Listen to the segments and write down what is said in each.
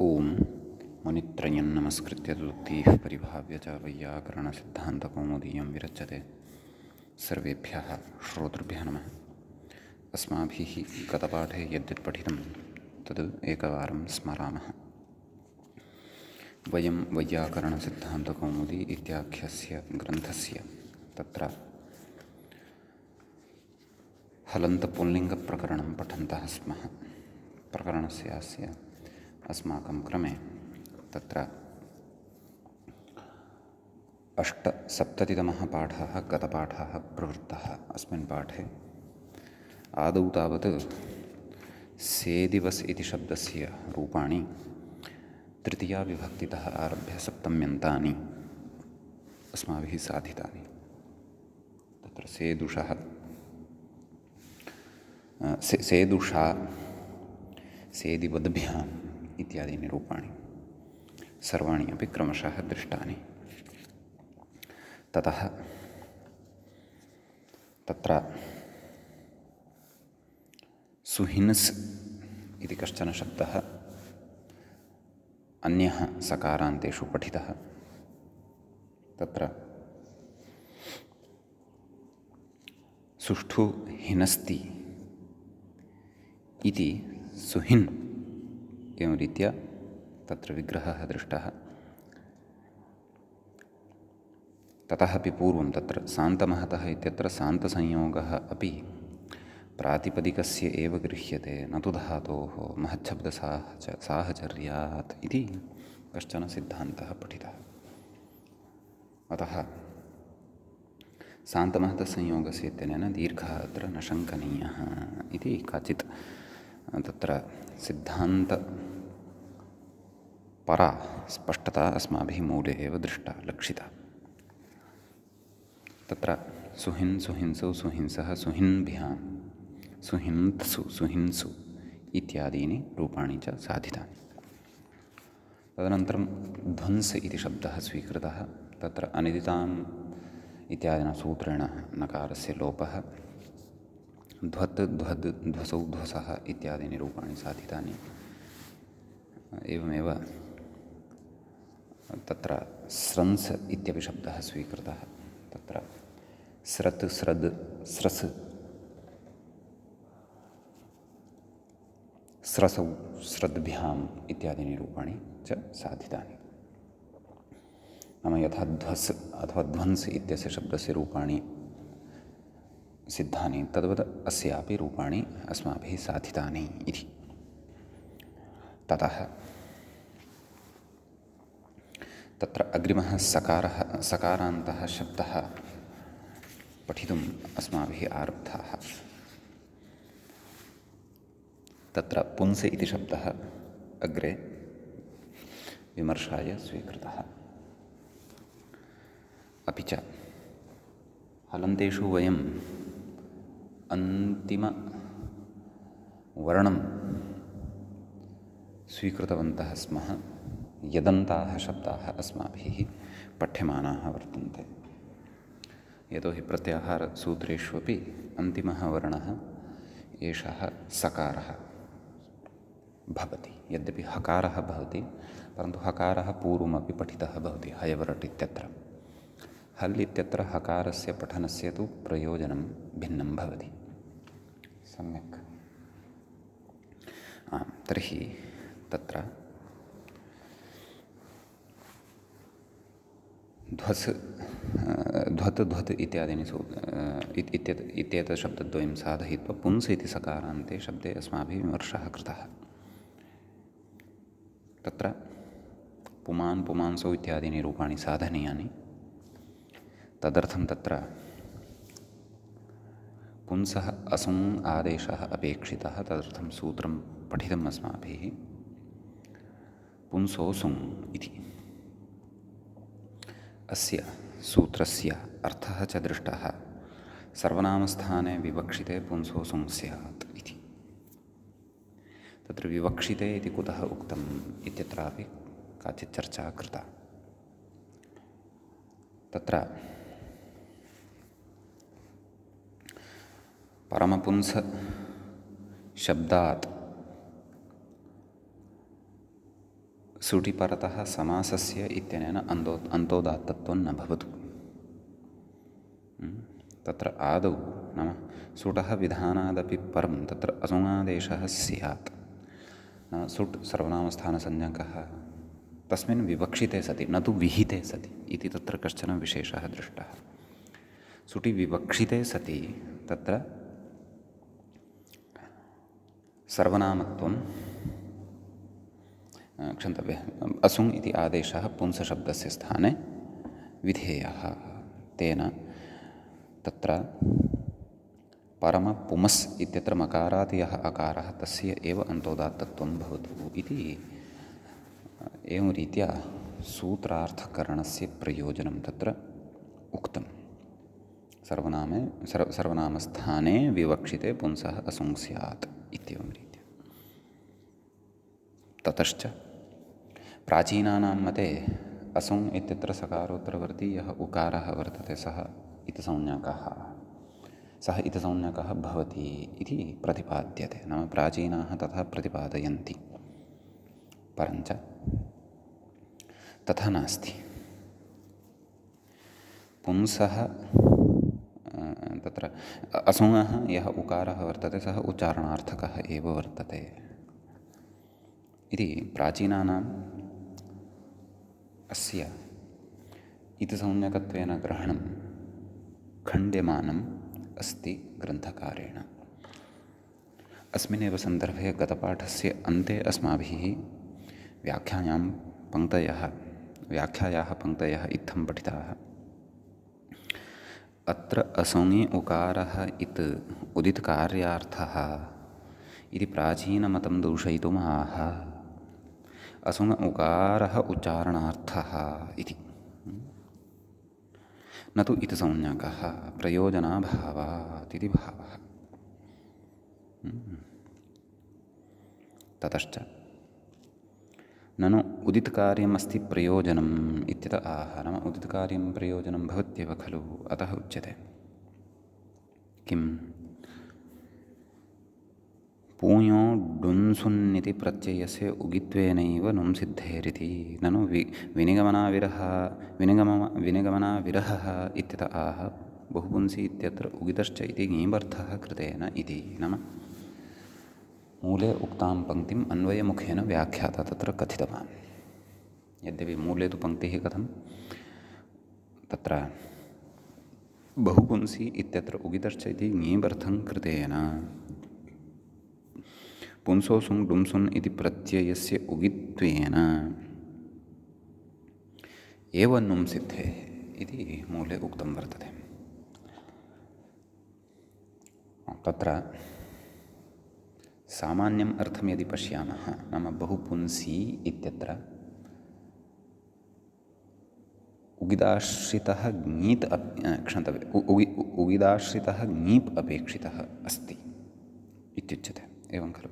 ओम मुनित्रयं नमस्कृत्य तुक्तिः परिभाव्य च वैयाकरणसिद्धान्तकौमुदीयं विरच्यते। सर्वेभ्यः श्रोतृभ्यः नमः। अस्माभिः गतपाठे यद्यत् पठितं तद् एकवारं स्मरामः। वयं वैयाकरणसिद्धान्तकौमुदी इत्याख्यस्य ग्रन्थस्य तत्र हलन्तपुल्लिङ्गप्रकरणं पठन्तः स्मः। प्रकरणस्य अस्माकं क्रमे तत्र 8-सप्ततितमः पाठः गतपाठः प्रवृत्तः। अस्मिन् पाठे आदौ तावत् सेदिवस् इति शब्दस्य रूपाणि तृतीयाविभक्तितः आरभ्य सप्तम्यन्तानि अस्माभिः साधितानि। तत्र सेदुषः सेदुषा सेदिवद्भ्याम् इत्यादीनि रूपाणि सर्वाणि अपि क्रमशः दृष्टानि। ततः तत्र सुहिनस् इति कश्चन शब्दः अन्यः सकारान्तेषु पठितः। तत्र सुष्ठु हिनस्ति इति सुहिन् एवं रीत्या तत्र विग्रहः दृष्टः। ततः अपि पूर्वं तत्र सान्तमहतः इत्यत्र सान्तसंयोगः अपि प्रातिपदिकस्य एव गृह्यते, न तु धातोः महच्छब्दसाहचर्यात् इति कश्चन सिद्धान्तः पठितः। अतः सान्तमहतसंयोगस्य इत्यनेन दीर्घः अत्र न शङ्कनीयः इति काचित् तत्र सिद्धान्तपरा स्पष्टता अस्माभिः मूले एव दृष्टा लक्षिता। तत्र सुहिन् सुहिंसौ सुहिंसः सुहिन्भ्यां सुहिंत्सु सुहिंसु इत्यादीनि रूपाणि च साधितानि। तदनन्तरं ध्वंस् इति शब्दः स्वीकृतः। तत्र अनिदिताम् इत्यादिना सूत्रेण नकारस्य लोपः, ध्वत् ध्वद् ध्वसौ ध्वसः इत्यादीनि रूपाणि साधितानि। एवमेव तत्र स्रंस् इत्यपि शब्दः स्वीकृतः। तत्र स्रत् स्रद् स्रस् स्रसौ स्रद्भ्याम् इत्यादीनि रूपाणि च साधितानि। नाम यथा ध्वस् अथवा ध्वंस् इत्यस्य शब्दस्य रूपाणि सिद्धानि तद्वत् अस्यापि रूपाणि अस्माभिः साधितानि इति। ततः तत्र अग्रिमः सकारान्तः शब्दः पठितुम् अस्माभिः आरब्धाः। तत्र पुंस् इति शब्दः अग्रे विमर्शाय स्वीकृतः। अपि च हलन्तेषु वयम् अन्तिमवर्णं स्वीकृतवन्तः स्मः। यदन्ताः शब्दाः अस्माभिः पठ्यमानाः वर्तन्ते। यतोहि प्रत्याहारसूत्रेष्वपि अन्तिमः वर्णः एषः सकारः भवति। यद्यपि हकारः भवति परन्तु हकारः पूर्वमपि पठितः भवति हयवरट् इत्यत्र। हल् इत्यत्र हकारस्य पठनस्य तु प्रयोजनं भिन्नं भवति। सम्यक्। तर्हि तत्र ध्वत् ध्वत् इत्यादीनि इत्येतत् शब्दद्वयं साधयित्वा पुंस् इति सकारान्ते शब्दे अस्माभिः विमर्शः कृतः। तत्र पुमान् पुमांसौ इत्यादीनि रूपाणि साधनीयानि। तदर्थं तत्र पुंसः असुङ् आदेशः अपेक्षितः। तदर्थं सूत्रं पठितम् अस्माभिः पुंसोऽसुङ् इति। अस्य सूत्रस्य अर्थः च दृष्टः। सर्वनामस्थाने विवक्षिते पुंसोऽसुङ् स्यात् इति। तत्र विवक्षिते इति कुतः उक्तम् इत्यत्रापि काचित् चर्चा कृता। तत्र परमपुंस-शब्दात् सुटि परतः समासस्य इत्यनेन अन्तोदात्तत्वं न भवतु। तत्र आदौ नाम सुटः विधानादपि परं तत्र असुङादेशः स्यात्। नाम सुट् सर्वनामस्थानसंज्ञकः तस्मिन् विवक्षिते सति न तु विहिते सति इति तत्र कश्चन विशेषः दृष्टः। सुटि विवक्षिते सति तत्र सर्वनामत्वं क्षन्तव्यः असुङ् इति आदेशः पुंसशब्दस्य स्थाने विधेयः। तेन तत्र परमपुमस् इत्यत्र मकारात् यः अकारः तस्य एव अन्तोदात्तत्वं भवतु इति एवं रीत्या सूत्रार्थकरणस्य प्रयोजनं तत्र उक्तं। सर्वनामस्थाने विवक्षिते पुंसः असुङ् स्यात् इत्येवं रीत्या। ततश्च प्राचीनानां मते असुङ् इत्यत्र सकारोत्तरवर्ती यः उकारः वर्तते सः इतसंज्ञकः भवति इति प्रतिपाद्यते। नाम प्राचीनाः तथा प्रतिपादयन्ति। परञ्च तथा नास्ति। पुंसः तत्र असुङः यः उकारः वर्तते सः उच्चारणार्थकः एव वर्तते इति प्राचीनानाम् अस्य इतिसंज्ञकत्वेन ग्रहणं खण्ड्यमानम् अस्ति ग्रन्थकारेण। अस्मिन्नेव सन्दर्भे गतपाठस्य अन्ते अस्माभिः व्याख्यायाः पङ्क्तयः इत्थं पठिताः। अत्र असुङि उकारः इत् उदितकार्यार्थः इति प्राचीनमतं दूषयितुमाह। असुङ उकारः उच्चारणार्थः इति न तु इतिसंज्ञकः प्रयोजनाभावात् इति भावः। ततश्च ननु उदितकार्यमस्ति प्रयोजनम् इत्यत आह। नाम उदितकार्यं प्रयोजनं भवत्येव खलु अतः उच्यते किम् पूञो डुन्सुन्निति प्रत्ययस्य उगित्वेनैव नुं सिद्धेरिति। ननु विनिगमनाविरहः इत्यत आह बहुपुंसि इत्यत्र उगितश्च इति ङीबर्थः कृतेन इति। नाम मूले उक्तां पङ्क्तिम् अन्वयमुखेन व्याख्याता तत्र कथितवान्। यद्यपि मूले तु पङ्क्तिः कथं तत्र बहुपुंसि इत्यत्र उगितश्च इति ङीबर्थं कृतेन पुंसो सुङ् डुम्सुन् इति प्रत्ययस्य उगित्वेन एव नुं सिद्धेः इति मूले उक्तं वर्तते। तत्र सामान्यम् अर्थं यदि पश्यामः नाम बहुपुंसि इत्यत्र उगिदाश्रितः उगिदाश्रितः ङीप् अपेक्षितः अस्ति इत्युच्यते। एवं खलु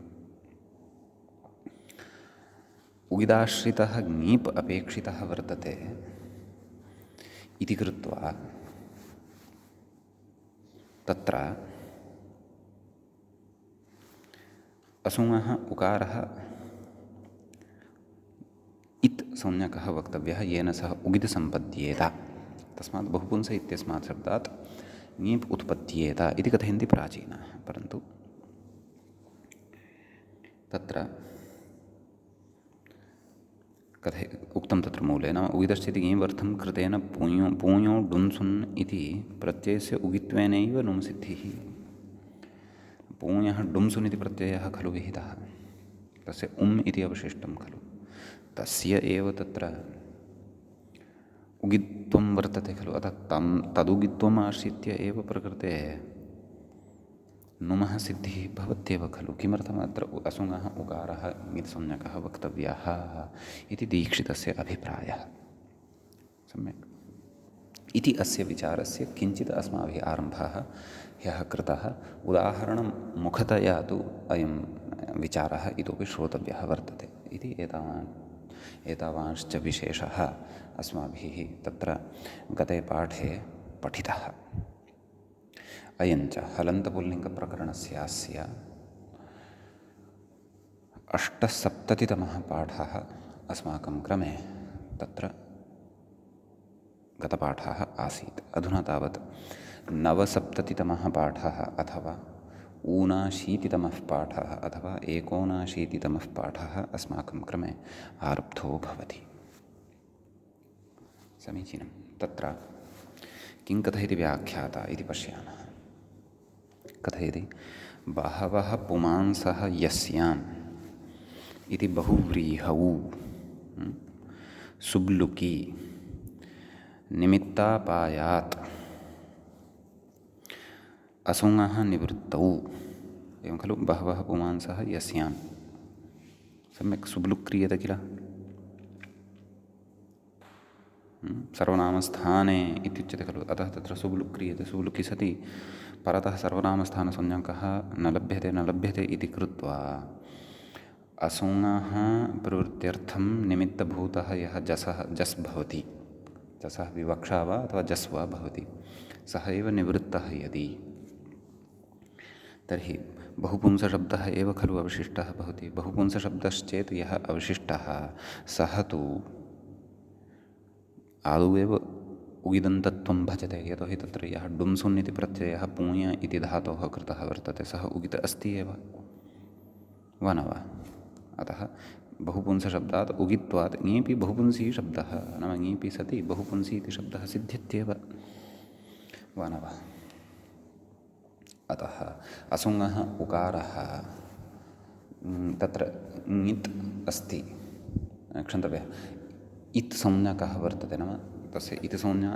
उगिदाश्रितः ङीप् अपेक्षितः वर्तते इति कृत्वा तत्र असुङः उकारः इत् संज्ञकः वक्तव्यः येन सह उगित् सम्पद्येत। तस्मात् बहुपुंस इत्यस्मात् शब्दात् ङीप् उत्पद्येत इति कथयन्ति प्राचीनाः। परन्तु तत्र उक्तं तत्र मूले नाम उगितश्चेति ङीवर्थं कृतेन पूञो डुन्सुन् इति प्रत्ययस्य उगित्वेनैव नुं सिद्धिः। पूञः डुम्सुन् इति प्रत्ययः खलु विहितः तस्य उम् इति अवशिष्टं खलु तस्य एव तत्र उगित्वं वर्तते खलु। अतः तदुगित्वम् आश्रित्य एव प्रकृते नुमः सिद्धिः भवत्येव खलु। किमर्थम् अत्र असुङः उकारः ङित्संज्ञकः वक्तव्यः इति दीक्षितस्य अभिप्रायः। सम्यक् इति अस्य विचारस्य किञ्चित् अस्माभिः आरम्भः ह्यः कृतः। उदाहरणं मुखतया तु अयं विचारः इतोपि श्रोतव्यः वर्तते इति एतावांश्च विशेषः अस्माभिः तत्र गते पाठे पठितः। अयञ्च हलन्तपुल्लिङ्गप्रकरणस्यास्य 870तमः पाठः अस्माकं क्रमे तत्र गतपाठः आसीत्। अधुना तावत् नवसप्ततितमः पाठः अथवा ऊनाशीतितमः पाठः अथवा एकोनाशीतितमः पाठः अस्माकं क्रमे आरब्धो भवति। समीचीनं। तत्र किं कथयति व्याख्याता इति पश्यामः। कथयति बहवः पुमांसः यस्याम् इति बहुव्रीहौ सुब्लुकी निमित्तापायात् असुङः निवृत्तौ। एवं खलु बहवः पुमांसः यस्यां। सम्यक् सुब्लुक् क्रियते किल। सर्वनामस्थाने इत्युच्यते खलु, अतः तत्र सुब्लुक् क्रियते। सुब्लुकि सति परतः सर्वनामस्थानसंज्ञकः न लभ्यते इति कृत्वा असुङः प्रवृत्त्यर्थं निमित्तभूतः यः जस् भवति, जसः विवक्षा वा अथवा जस् वा भवति, सः एव निवृत्तः यदि, तर्हि बहुपुंसशब्दः एव खलु अवशिष्टः भवति। बहुपुंसशब्दश्चेत् यः अवशिष्टः सः तु आदौ एव उगिदन्तत्वं भजते। यतोहि तत्र यः डुम्सुन् इति प्रत्ययः पूञ इति धातोः कृतः वर्तते, सः उगित अस्ति एव वा न वा। अतः बहुपुंसशब्दात् उगित्वात् ङेपि बहुपुंसी शब्दः, नाम ङेपि सति बहुपुंसी इति शब्दः सिद्ध्यत्येव वा न वा। अतः असुङः उकारः तत्र ङित् अस्ति, क्षन्तव्यः इत् संज्ञकः वर्तते, नाम तस्य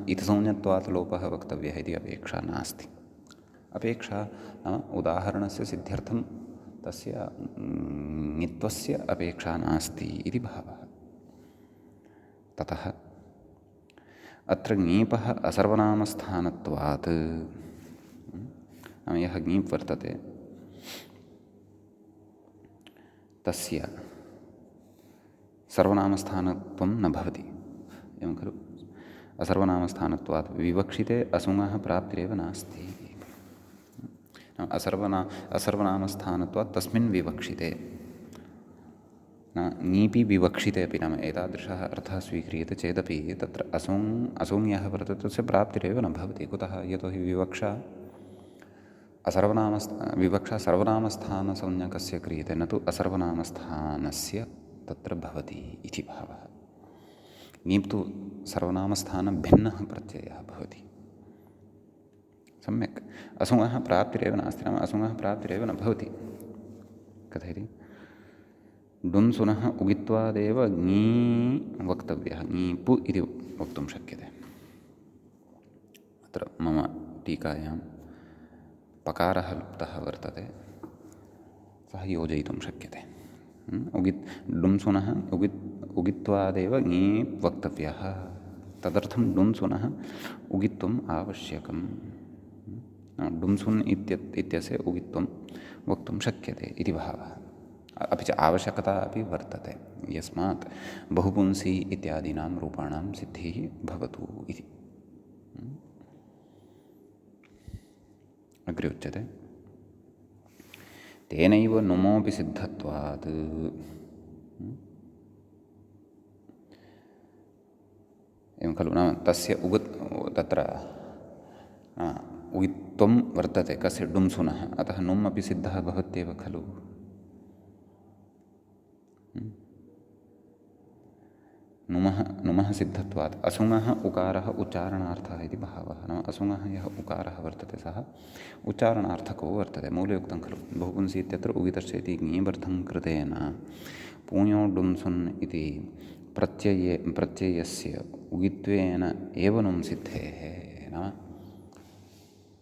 इत्संज्ञत्वात् लोपः वक्तव्यः इति अपेक्षा नास्ति। अपेक्षा नाम उदाहरणस्य सिद्ध्यर्थं तस्य ङित्वस्य अपेक्षा नास्ति इति भावः। ततः अत्र ङीपः असर्वनामस्थानत्वात्, नाम यः ङीप् वर्तते तस्य सर्वनामस्थानत्वं न भवति। एवं खलु। असर्वनामस्थानत्वात् विवक्षिते असुङः प्राप्तिरेव नास्ति। असर्वनामस्थानत्वात् तस्मिन् विवक्षिते, ङीपि विवक्षिते अपि, नाम एतादृशः अर्थः स्वीक्रियते चेदपि तत्र असुङ यः वर्तते तस्य प्राप्तिरेव न भवति। कुतः? यतोहि विवक्षा सर्वनामस्थानसंज्ञकस्य क्रियते, न तु असर्वनामस्थानस्य तत्र भवति इति भावः। ङीप् तु सर्वनामस्थानभिन्नः प्रत्ययः भवति। सम्यक्। असुङः प्राप्तिरेव नास्ति, नाम असुङः प्राप्तिरेव न भवति। कथयति डुम्सुनः उगित्वादेव ङी वक्तव्यः, ङीपु इति वक्तुं शक्यते। अत्र मम टीकायां पकारः लुप्तः वर्तते, सः योजयितुं शक्यते। डुम्सुनः उगित्वादेव ङी वक्तव्यः, तदर्थं डुम्सुनः उगित्वम् आवश्यकम्। डुम्सुन् इत्यस्य उगित्वं वक्तुं शक्यते इति भावः। अपि च आवश्यकता अपि वर्तते, यस्मात् बहुपुंसी इत्यादीनां रूपाणां सिद्धिः भवतु इति। अग्रे उच्यते तेनैव नुमोऽपि सिद्धत्वात्। एवं खलु, नाम तस्य तत्र उगित्वं वर्तते कस्य? डुम्सुनः। अतः नुम् अपि सिद्धः भवत्येव खलु। नुमः सिद्धत्वात् असुङः उकारः उच्चारणार्थः इति भावः। नाम असुङः यः उकारः वर्तते सः उच्चारणार्थको वर्तते। मूलयुक्तं खलु। बहुपुंसी इत्यत्र उगितश्चेति ङीबर्थं कृतेन पूञो डुम्सुन् इति प्रत्ययस्य उगित्वेन एव नुम् सिद्धेः। नाम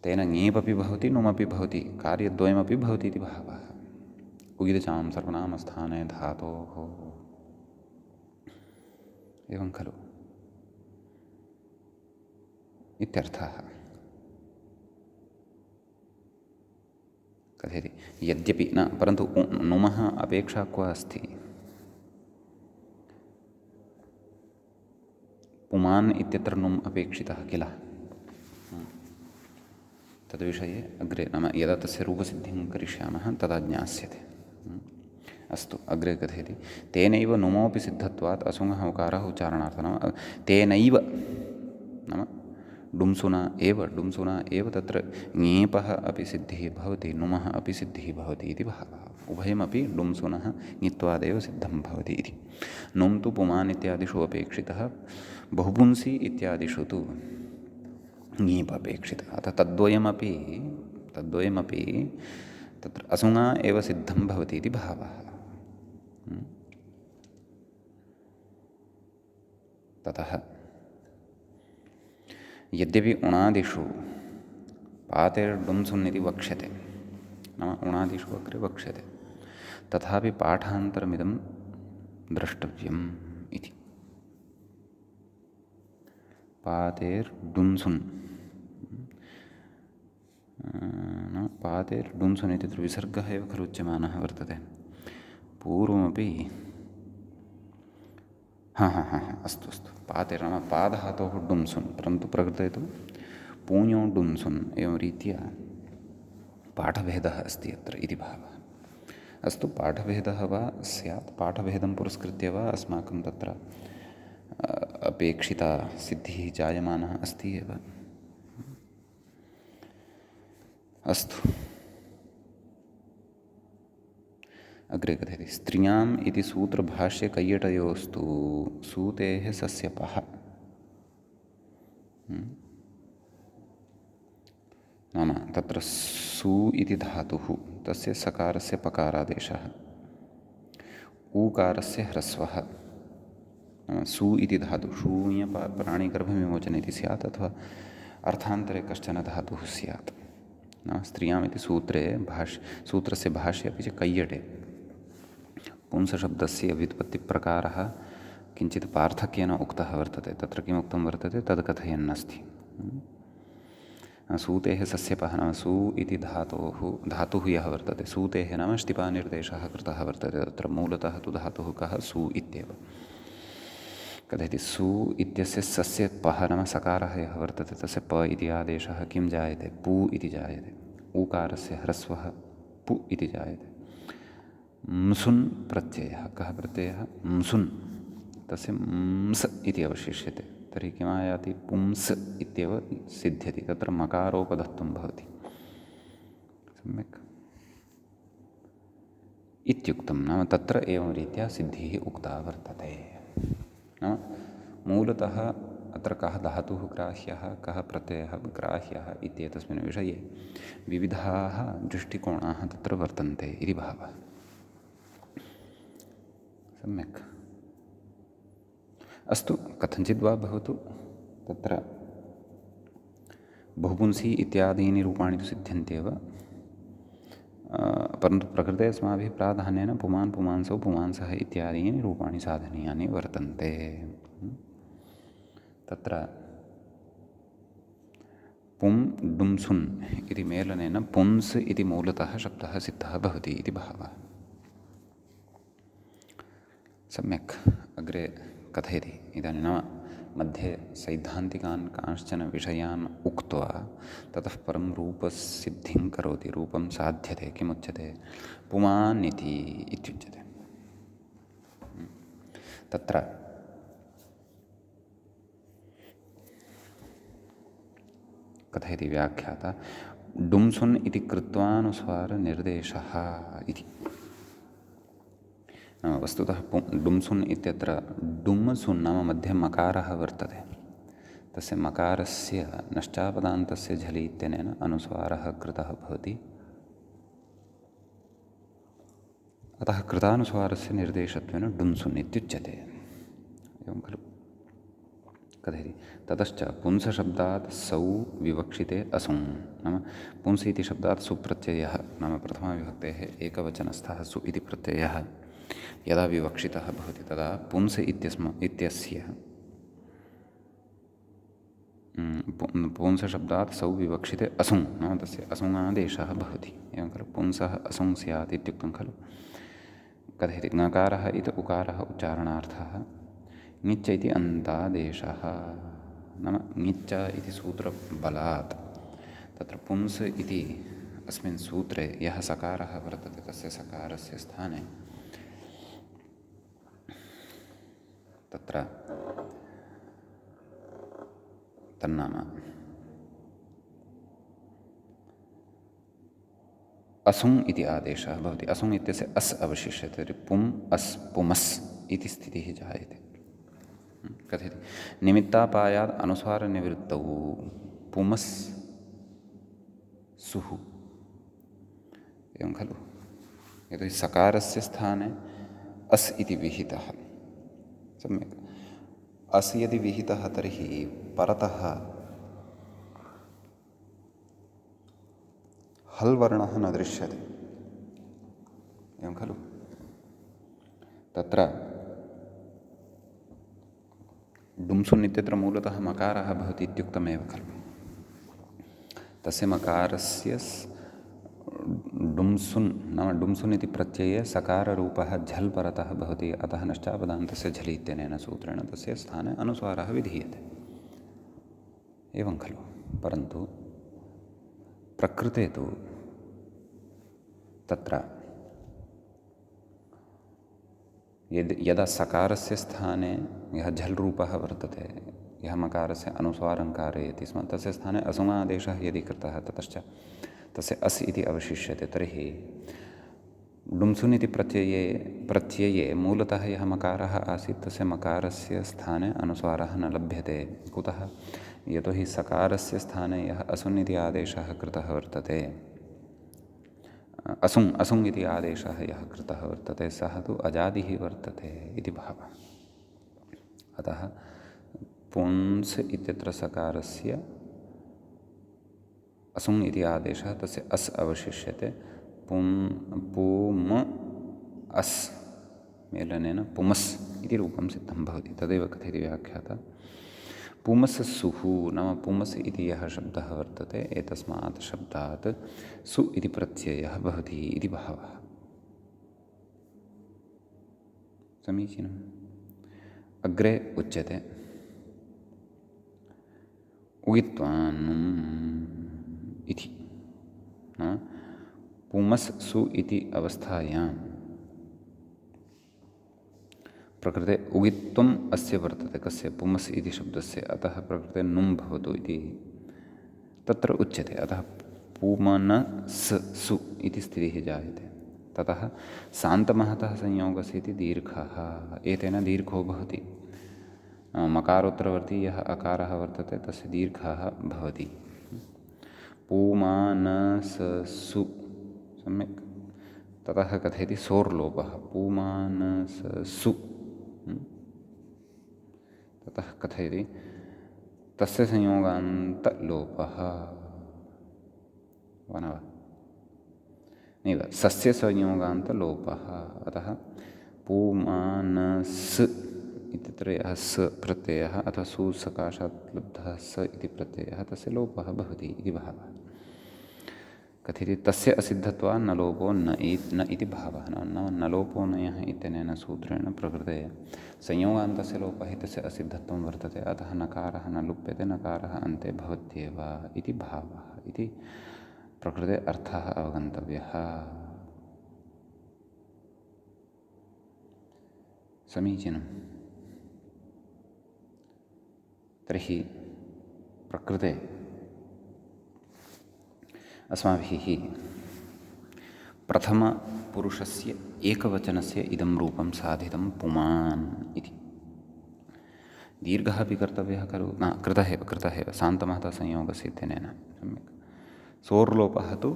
तेन ङीपपि भवति नुमपि भवति, कार्यद्वयमपि भवति इति भावः। उगितचां सर्वनामस्थाने धातोः। एवं खलु इत्यर्थः। कथयति यद्यपि न, परन्तु नुमः अपेक्षा क्व अस्ति? पुमान् इत्यत्र नुम् अपेक्षितः किल। तद्विषये अग्रे, नाम यदा तस्य रूपसिद्धिं करिष्यामः तदा ज्ञास्यते। अस्तु अग्रे कथयति तेनैव नुमोऽपि सिद्धत्वात् असुङः उकारः उच्चारणार्थः नाम तेनैव नाम डुम्सुना एव तत्र ङेपः अपि सिद्धिः भवति नुमः अपि सिद्धिः भवति इति भावः उभयमपि डुम्सुनः ङित्वादेव सिद्धं भवति इति नुं तु पुमान् इत्यादिषु अपेक्षितः बहुपुंसि इत्यादिषु तु ङीप् अपेक्षितः अतः तद्वयमपि तत्र असुङा एव सिद्धं भवति इति भावः ततः यद्यपि उणादिषु पातेर्डुम्सुन् इति वक्ष्यते नाम उणादिषु अग्रे वक्ष्यते तथापि पाठान्तरमिदं द्रष्टव्यम् इति पातेर्डुम्सुन् पातेर्डुम्सुन् इति तत्र विसर्गः एव खलु उच्यमानः वर्तते पूर्वमपि अस्तु पातेर् नाम पादधातोः डुम्सुन् परन्तु प्रकृते तु पूञो डुम्सुन् एवं रीत्या पाठभेदः अस्ति अत्र इति भावः अस्तु पाठभेदः वा स्यात् पाठभेदं पुरस्कृत्य वा अस्माकं तत्र अपेक्षिता सिद्धिः जायमानः अस्ति एव अस्तु अग्रे कथयति स्त्रियाम् इति सूत्रभाष्यकैयटयोस्तु सूतेः सस्यपः नाम तत्र सु इति धातुः तस्य सकारस्य पकारादेशः ऊकारस्य ह्रस्वः सु इति धातुः शून्य प्राणिगर्भविमोचन इति स्यात् अथवा अर्थान्तरे कश्चन धातुः स्यात् नाम स्त्रियाम् इति सूत्रस्य भाष्ये अपि च कैयटे पुंसशब्दस्य व्युत्पत्तिप्रकारः किञ्चित् पार्थक्येन उक्तः वर्तते तत्र किमुक्तं वर्तते तद् कथयन्नस्ति सूतेः सस्यपः नाम सु इति धातुः यः वर्तते सूतेः नाम ष्टिपानिर्देशः कृतः वर्तते तत्र मूलतः तु धातुः कः सु इत्येव कथयति सु इत्यस्य सस्यपः नाम सकारः यः वर्तते तस्य प इति आदेशः किं जायते पू इति जायते ऊकारस्य ह्रस्वः पु इति जायते म्सुन् प्रत्ययः कः प्रत्ययः म्सुन् तस्य म्स् इति अवशिष्यते तर्हि किमायाति पुंस् इत्येव सिद्ध्यति तत्र मकारोपधत्वं भवति सम्यक् इत्युक्तं नाम तत्र एवं रीत्या सिद्धिः उक्ता वर्तते नाम मूलतः अत्र कः धातुः ग्राह्यः कः प्रत्ययः ग्राह्यः इत्येतस्मिन् विषये विविधाः दृष्टिकोणाः तत्र वर्तन्ते इति भावः सम्यक् अस्तु कथञ्चिद्वा भवतु तत्र बहुपुंसि इत्यादीनि रूपाणि तु सिद्ध्यन्त्येव परन्तु प्रकृते अस्माभिः प्राधान्येन पुमान् पुमांसौ पुमांसः इत्यादीनि रूपाणि साधनीयानि वर्तन्ते तत्र पुं डुम्सुन् इति मेलनेन पुंस् इति मूलतः शब्दः सिद्धः भवति इति भावः सम्यक् अग्रे कथयति इदानीं नाम मध्ये सैद्धान्तिकान् कांश्चन विषयान् उक्त्वा ततः परं रूपसिद्धिं करोति रूपं साध्यते किमुच्यते पुमान् इत्युच्यते तत्र कथयति व्याख्याता डुम्सुन् इति कृत्वानुस्वारनिर्देशः इति वस्तुतः डुम्सुन् इत्यत्र डुम्सुन् नाम मध्ये मकारः वर्तते तस्य मकारस्य नश्चापदान्तस्य झलि इत्यनेन अनुस्वारः कृतः भवति अतः कृतानुस्वारस्य निर्देशत्वेन डुम्सुन् इत्युच्यते एवं खलु कथयति ततश्च पुंसशब्दात् सौ विवक्षिते असुं नाम पुंस इति शब्दात् सुप्रत्ययः नाम प्रथमाविभक्तेः एकवचनस्थः सु इति प्रत्ययः यदा विवक्षितः भवति तदा पुंस इत्यस्य पुंसशब्दात् सौ विवक्षिते असुं नाम तस्य असुङादेशः भवति एवं खलु पुंसः असुं स्यात् इत्युक्तं खलु कथयति ङकारः इति उकारः उच्चारणार्थः ङिच्च इति अन्तादेशः नाम ङिच्च इति सूत्रबलात् तत्र पुंस इति अस्मिन् सूत्रे यः सकारः वर्तते तस्य सकारस्य स्थाने तत्र तन्नाम असुङ् इति आदेशः भवति। असुङ् इत्यस्य अस् अवशिष्यते तर्हि पुम् अस् पुमस् इति स्थितिः जायते। कथयति निमित्तापायात् अनुस्वारनिवृत्तौ पुमस् सुः, एवं खलु। यतोहि सकारस्य स्थाने अस् इति विहितः, सम्यक्। अस् यदि विहितः तर्हि परतः हल् वर्णः न दृश्यते, एवं खलु। तत्र डुम्सुन् इत्यत्र मूलतः मकारः भवति इत्युक्तमेव खलु। तस्य मकारस्य डुम्सुन् नाम डुम्सुन् इति प्रत्यये सकाररूपः झल् परतः भवति, अतः नश्चापदान्तस्य झलि इत्यनेन सूत्रेण तस्य स्थाने अनुस्वारः विधीयते, एवं खलु। परन्तु प्रकृते तु तत्र यदा सकारस्य स्थाने यः झल् रूपः वर्तते, यः मकारस्य अनुस्वारं कारयति स्म, तस्य स्थाने असुङादेशः यदि कृतः ततश्च तस्य अस् इति अवशिष्यते, तर्हि डुम्सुन् इति प्रत्यये मूलतः यः मकारः आसीत् तस्य मकारस्य स्थाने अनुस्वारः न लभ्यते। कुतः? यतोहि सकारस्य स्थाने यः असुन् इति आदेशः कृतः वर्तते, असुङ् इति आदेशः यः कृतः वर्तते, सः तु अजादिः वर्तते इति भावः। अतः पुंस् इत्यत्र सकारस्य असुङ् इति आदेशः तस्य अस् अवशिष्यते, पुम् अस् मेलनेन पुमस् इति रूपं सिद्धं भवति। तदेव कथयति व्याख्याता पुमस् सुः, नाम पुमस् इति यः शब्दः वर्तते एतस्मात् शब्दात् सु इति प्रत्ययः भवति इति भावः। समीचीनम्। अग्रे उच्यते उयित्वान्नुम् इति, नाम पुमस् सु इति अवस्थायां प्रकृते उगित्वम् अस्य वर्तते, कस्य? पुमस् इति शब्दस्य। अतः प्रकृते नुम् भवतु इति तत्र उच्यते। अतः पुमनस् सु इति स्थितिः जायते। ततः सान्तमहतः संयोगस्य इति दीर्घः, एतेन दीर्घो भवति। मकारोत्तरवर्ती यः अकारः वर्तते तस्य दीर्घः भवति। पुमानससु, सम्यक्। ततः कथयति सोर्लोपः, पुमानससु। ततः कथयति तस्य संयोगान्तलोपः, वा न वा? नैव, सस्य संयोगान्तलोपः। अतः पुमानस् इत्यत्र यः स प्रत्ययः अथवा सुसकाशात् लब्धः स इति प्रत्ययः तस्य लोपः भवति इति भावः। कथयति तस्य असिद्धत्वात् न लोपो न इति भावः। न लोपो नयः इत्यनेन सूत्रेण प्रकृते संयोगान्तस्य लोपः इत्यस्य असिद्धत्वं वर्तते, अतः नकारः न लुप्यते, नकारः अन्ते भवत्येव इति भावः इति प्रकृते अर्थः अवगन्तव्यः। समीचीनम्। तर्हि प्रकृते अस्माभिः प्रथमपुरुषस्य एकवचनस्य इदं रूपं साधितं पुमान् इति। दीर्घः अपि कर्तव्यः खलु? न, कृतः एव सान्तमहतः संयोगस्य इत्यनेन, सम्यक्। सोर्लोपः तु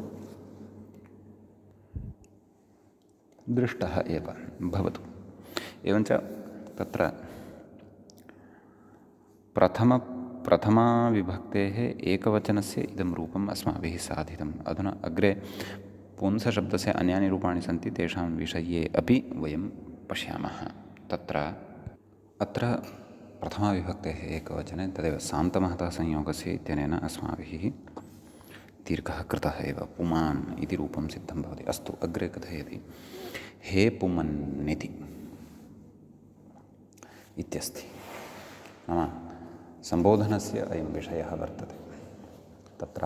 दृष्टः एव भवतु। एवञ्च तत्र प्रथमाविभक्तेः एकवचनस्य इदं रूपम् अस्माभिः साधितम्। अधुना अग्रे पुंसशब्दस्य अन्यानि रूपाणि सन्ति, तेषां विषये अपि वयं पश्यामः। अत्र प्रथमाविभक्तेः एकवचने तदेव सान्तमहतः संयोगस्य इत्यनेन अस्माभिः दीर्घः कृतः एव, पुमान् इति रूपं सिद्धं भवति। अस्तु, अग्रे कथयति हे पुमन्निति इत्यस्ति। नाम सम्बोधनस्य अयं विषयः वर्तते। तत्र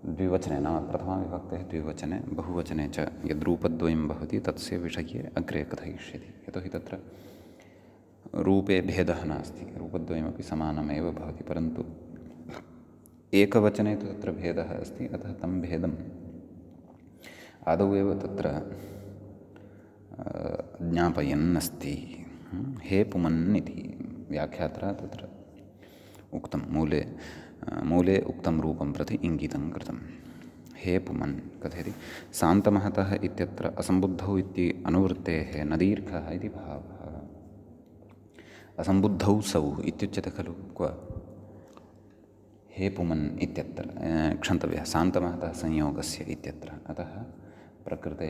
द्विवचने, नाम प्रथमाविभक्तेः द्विवचने, बहुवचने च यद्रूपद्वयं भवति तस्य विषये अग्रे कथयिष्यति। यतोहि तत्र रूपे भेदः नास्ति, रूपद्वयमपि समानमेव भवति, परन्तु एकवचने तु तत्र भेदः अस्ति, अतः तं भेदम् आदौ एव तत्र ज्ञापयन् अस्ति। हे पुमन् इति व्याख्यात्रा तत्र उक्तं, मूले उक्तं रूपं प्रति इङ्गितं कृतं। हे पुमन् कथयति शान्तमहतः इत्यत्र असम्बुद्धौ इति अनुवृत्तेः न दीर्घः इति भावः। असम्बुद्धौ सौ इत्युच्यते खलु, क्व हे पुमन् इत्यत्र क्षन्तव्यः शान्तमहतः संयोगस्य इत्यत्र, अतः प्रकृते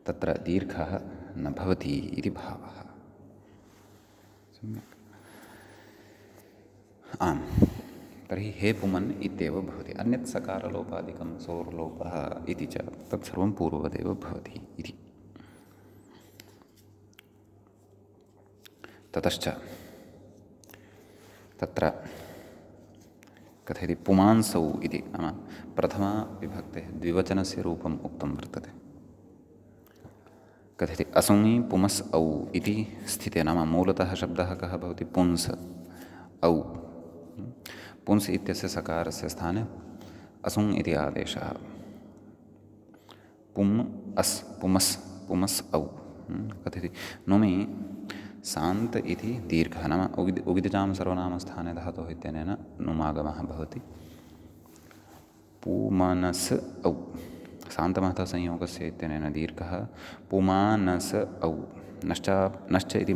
तत्र दीर्घः न भवति इति भावः। सम्यक्। आम्, तर्हि हे पुमन् इत्येव भवति। अन्यत् सकारलोपादिकं सोर्लोपः इति च तत्सर्वं पूर्ववदेव भवति इति। ततश्च तत्र कथयति पुमांसौ इति, नाम प्रथमा विभक्तेः द्विवचनस्य रूपम् उक्तं वर्तते। कथयति असुङि पुमस् औ इति स्थिते, नाम मूलतः शब्दः कः भवति, पुंस् औ। पुंस् इत्यस्य सकारस्य स्थाने असुङ् इति आदेशः। पुम् अस् पुमस् पुमस् औ। कथयति नुमि शान्त इति दीर्घः, नाम उगिदजां सर्वनामस्थाने धातोः इत्यनेन नुमागमः भवति। पुमनस् औ शान्तमहतः संयोगस्य इत्यनेन दीर्घः। पुमानस् औ नश्च इति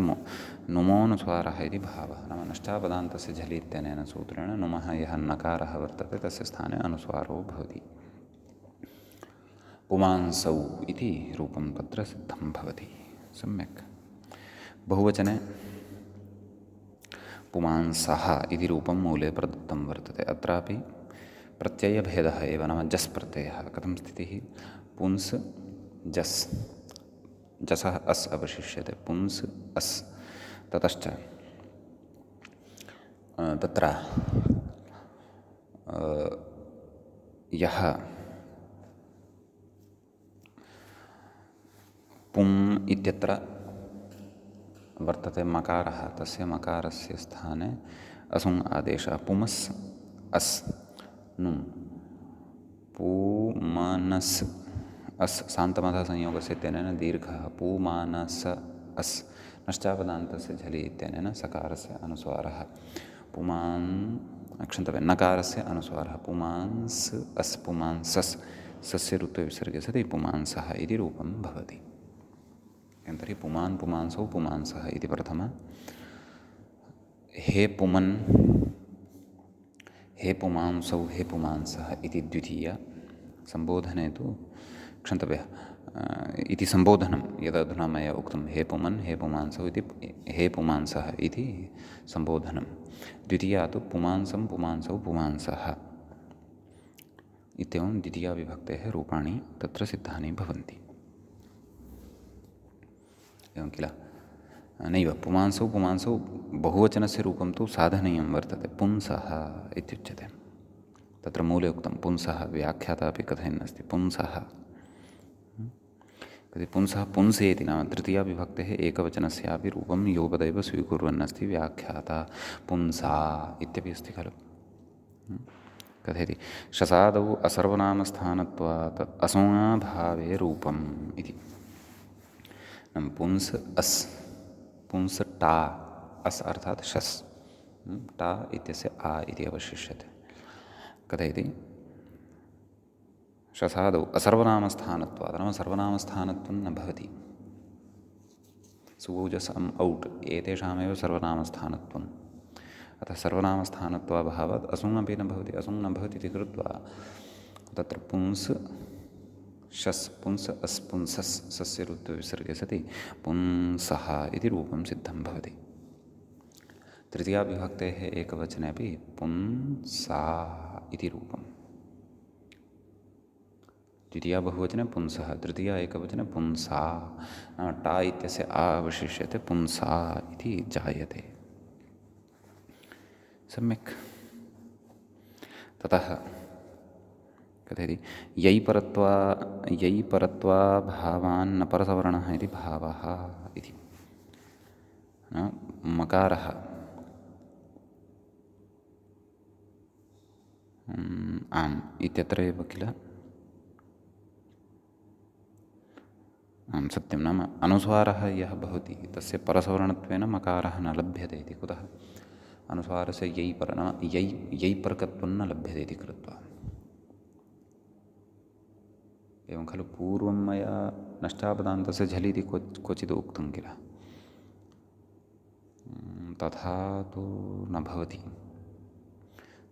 नुमोनुस्वारः इति भावः, नाम नश्चापदान्तस्य झलि इत्यनेन सूत्रेण नुमः यः नकारः वर्तते तस्य स्थाने अनुस्वारो भवति। पुमांसौ इति रूपं तत्र सिद्धं भवति। सम्यक्। बहुवचने पुमांसः इति रूपं मूले प्रदत्तं वर्तते। अत्रापि प्रत्ययभेदः एव, नाम जस् प्रत्ययः। कथं स्थितिः, पुंस् जस्, जसः अस् अवशिष्यते, पुंस् अस्। ततश्च तत्र यः पुम् इत्यत्र वर्तते मकारः, तस्य मकारस्य स्थाने असुङ् आदेशः। पुमस् अस् नुम्, पूमनस् अस् शान्तमहतः संयोगस्य इत्यनेन दीर्घः। पूमानस अस् नश्चापदान्तस्य झलि इत्यनेन सकारस्य अनुस्वारः। क्षन्तव्यं नकारस्य अनुस्वारः। पुमांस् अस् पुमांसस्, सस्य ऋत्वे विसर्गे सति पुमांसः इति रूपं भवति। तर्हि पुमान् पुमांसौ पुमांसः इति प्रथमा। हे पुमन् हे पुमांसौ हे पुमांसः इति द्वितीया। सम्बोधने तु क्षन्तव्यः इति सम्बोधनं यदधुना मया उक्तं, हे पुमन् हे पुमांसौ इति हे पुमांसः इति सम्बोधनं। द्वितीया तु पुमांसं पुमांसौ पुमांसः इत्येवं द्वितीया विभक्तेः रूपाणि तत्र सिद्धानि भवन्ति। एवं किल, नैव पुमांसौ पुमांसौ बहुवचनस्य रूपं तु साधनीयं वर्तते, पुंसः इत्युच्यते। तत्र मूले उक्तं पुंसः, व्याख्याता अपि कथयन्नस्ति पुंसः। पुंसः पुंसेति, नाम तृतीया विभक्तेः एकवचनस्यापि रूपं योगदैव स्वीकुर्वन्नस्ति व्याख्याता। पुंसा इत्यपि अस्ति खलु। कथयति शसादौ असर्वनामस्थानत्वात् असोङाभावे रूपम् इति। पुंस् अस्, पुंस् टा अस् अर्थात् शस्, टा इत्यस्य आ इति अवशिष्यते। कथयति शसादौ असर्वनामस्थानत्वात्, नाम सर्वनामस्थानत्वं न भवति। सुवौजस् अम् औट् एतेषामेव सर्वनामस्थानत्वम्। अतः सर्वनामस्थानत्वाभावात् असुङ् अपि न भवति। असुङ् न भवति इति कृत्वा तत्र पुंस् शस् पुंस् अस् पुंसस् सस्य ऋत्वे विसर्गे सति पुंसः इति रूपं सिद्धं भवति। तृतीया विभक्तेः एकवचने अपि पुंसा इति रूपम्। द्वितीया बहुवचने पुंसः, तृतीया एकवचने पुंसा, नाम टा इत्यस्य आ अवशिष्यते, पुंसा इति जायते। सम्यक्। ततः कथयति यै परत्वा भावान् न परसवर्णः इति भावः इति। न मकारः आम् इत्यत्र एव किल। आं सत्यं, नाम अनुस्वारः यः भवति तस्य परसवर्णत्वेन मकारः न लभ्यते इति। कुतः? अनुस्वारस्य यै पर नाम यै परकत्वं न लभ्यते इति कृत्वा। एवं खलु पूर्वं मया नष्टापदान्तस्य झलि इति क्वचित् उक्तं किल, तथा तु न भवति।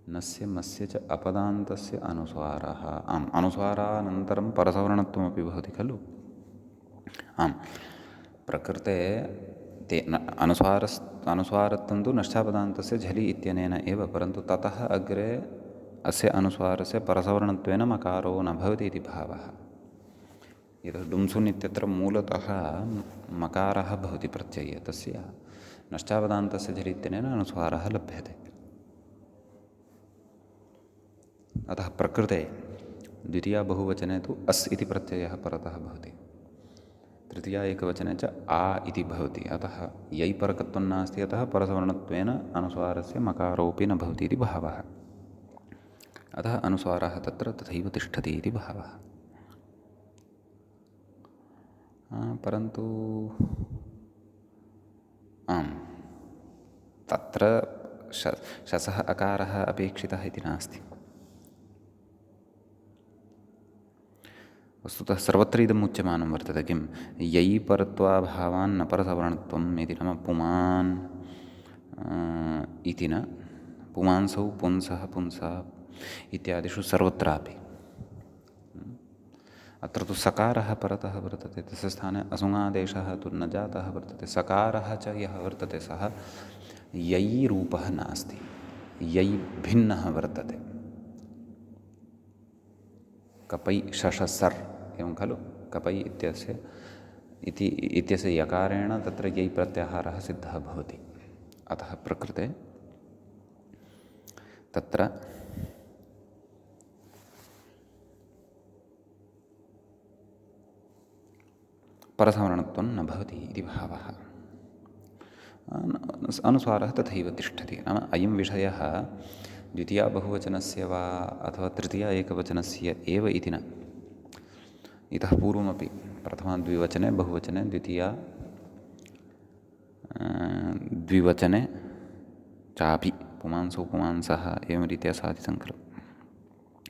नस्य मस्य च अपदान्तस्य अनुस्वारः, आम् अनुस्वारानन्तरं परसवर्णत्वमपि भवति खलु। आम्, प्रकृते ते अनुस्वारत्वं तु नष्टापदान्तस्य झलि इत्यनेन एव, परन्तु ततः अग्रे अस्य अनुस्वारस्य परसवर्णत्वेन मकारो न भवति इति भावः। यतः डुम्सुन् इत्यत्र मूलतः मकारः भवति प्रत्यये, तस्य नष्टापदान्तस्य झलि इत्यनेन अनुस्वारः लभ्यते। अतः प्रकृते द्वितीया बहुवचने तु अस् इति प्रत्ययः परतः भवति, तृतीया एकवचने च आ इति भवति। अतः यै परकत्वं नास्ति, अतः परसवर्णत्वेन अनुस्वारस्य मकारोऽपि न भवति इति भावः। अतः अनुस्वारः तत्र तथैव तिष्ठति इति भावः। परन्तु आम्, तत्र शसः अकारः अपेक्षितः इति नास्ति। वस्तुतः सर्वत्र इदम् उच्यमानं वर्तते, किं यै परत्वाभावान् न परसवर्णत्वम् इति, नाम पुमान् इति न, पुमांसौ पुंसः पुंसा इत्यादिषु सर्वत्रापि। अत्र तु सकारः परतः वर्तते, तस्य स्थाने असुङादेशः तु न जातः वर्तते। सकारः च यः वर्तते सः यै रूपः नास्ति, यै भिन्नः वर्तते। कपै शशसर् एवं खलु, कपै इत्यस्य यकारेण तत्र यै प्रत्याहारः सिद्धः भवति। अतः प्रकृते तत्र परसवर्णत्वं न भवति इति भावः। अनुस्वारः तथैव तिष्ठति, नाम अयं विषयः द्वितीया बहुवचनस्य वा अथवा तृतीया एकवचनस्य एव इति न। इतः पूर्वमपि प्रथमा द्विवचने, बहुवचने, द्वितीया द्विवचने चापि पुमांसौ पुमांसः एवं रीत्या साधितं खलु।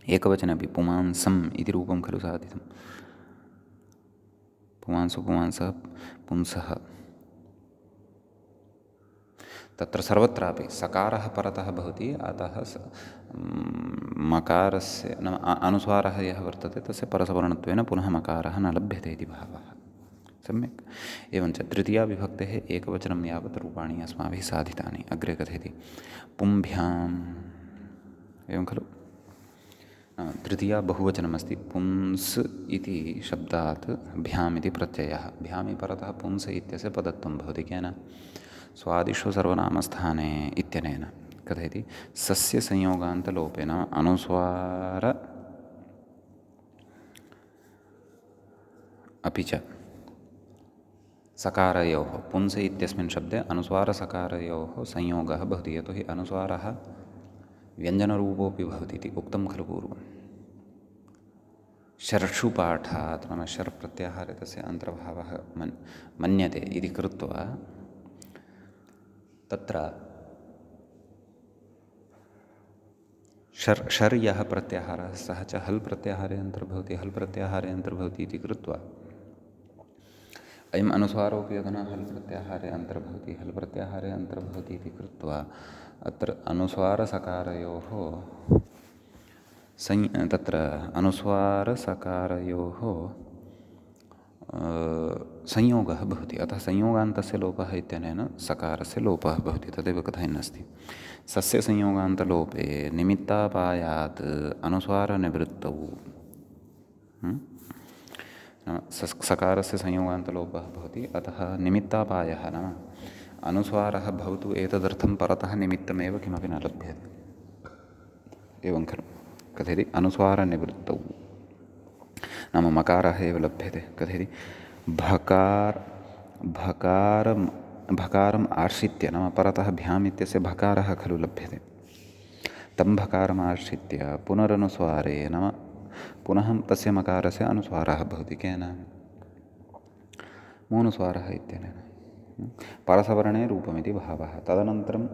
एकवचने अपि पुमांसम् इति रूपं खलु साधितं। पुमांसौ पुमांसः पुंसः, तत्र सर्वत्रापि सकारः परतः भवति। अतः मकारस्य नाम अनुस्वारः यः वर्तते तस्य परसवर्णत्वेन पुनः मकारः न लभ्यते इति भावः। सम्यक्। एवञ्च तृतीयाविभक्तेः एकवचनं यावत् रूपाणि अस्माभिः साधितानि। अग्रे कथयति पुंभ्याम्, एवं खलु। तृतीया बहुवचनमस्ति, पुंस् इति शब्दात् भ्याम् इति प्रत्ययः। भ्यामि परतः पुंस् इत्यस्य पदत्वं भवति। केन? स्वादिषु सर्वनामस्थाने इत्यनेन। कथयति सस्य संयोगान्तलोपेन अनुस्वार अपि च सकारयोः, पुंस इत्यस्मिन् शब्दे अनुस्वारसकारयोः संयोगः भवति। यतोहि अनुस्वारः व्यञ्जनरूपोऽपि भवति इति उक्तं खलु पूर्वं। शर्षु पाठात्, नाम शर् प्रत्याहारे तस्य अन्तर्भावः मन्यते इति कृत्वा तत्र शर् यः प्रत्याहारः सः च हल् प्रत्याहारे अन्तर्भवति, हल् प्रत्याहारे अन्तर्भवति इति कृत्वा अयम् अनुस्वारोऽपि अधुना हल् प्रत्याहारे अन्तर्भवति, हल् प्रत्याहारे अन्तर्भवति इति कृत्वा अत्र अनुस्वारसकारयोः तत्र अनुस्वारसकारयोः संयोगः भवति। अतः संयोगान्तस्य लोपः इत्यनेन सकारस्य लोपः भवति। तदेव कथयन्नस्ति। सस्य संयोगान्तलोपे निमित्तापायात् अनुस्वारनिवृत्तौ, सकारस्य संयोगान्तलोपः भवति। अतः निमित्तापायः नाम अनुस्वारः भवतु, एतदर्थं परतः निमित्तमेव किमपि न लभ्यते। एवं खलु। कथयति अनुस्वारनिवृत्तौ, नाम मकारः एव लभ्यते। कथयति भकार भकारम् आश्रित्य नाम परतः भ्याम् इत्यस्य भकारः खलु लभ्यते, तं भकारम् आश्रित्य पुनरनुस्वारे नाम पुनः तस्य मकारस्य अनुस्वारः भवति। केन? मूनुस्वारः इत्यनेन। परसवर्णे रूपमिति भावः। तदनन्तरम्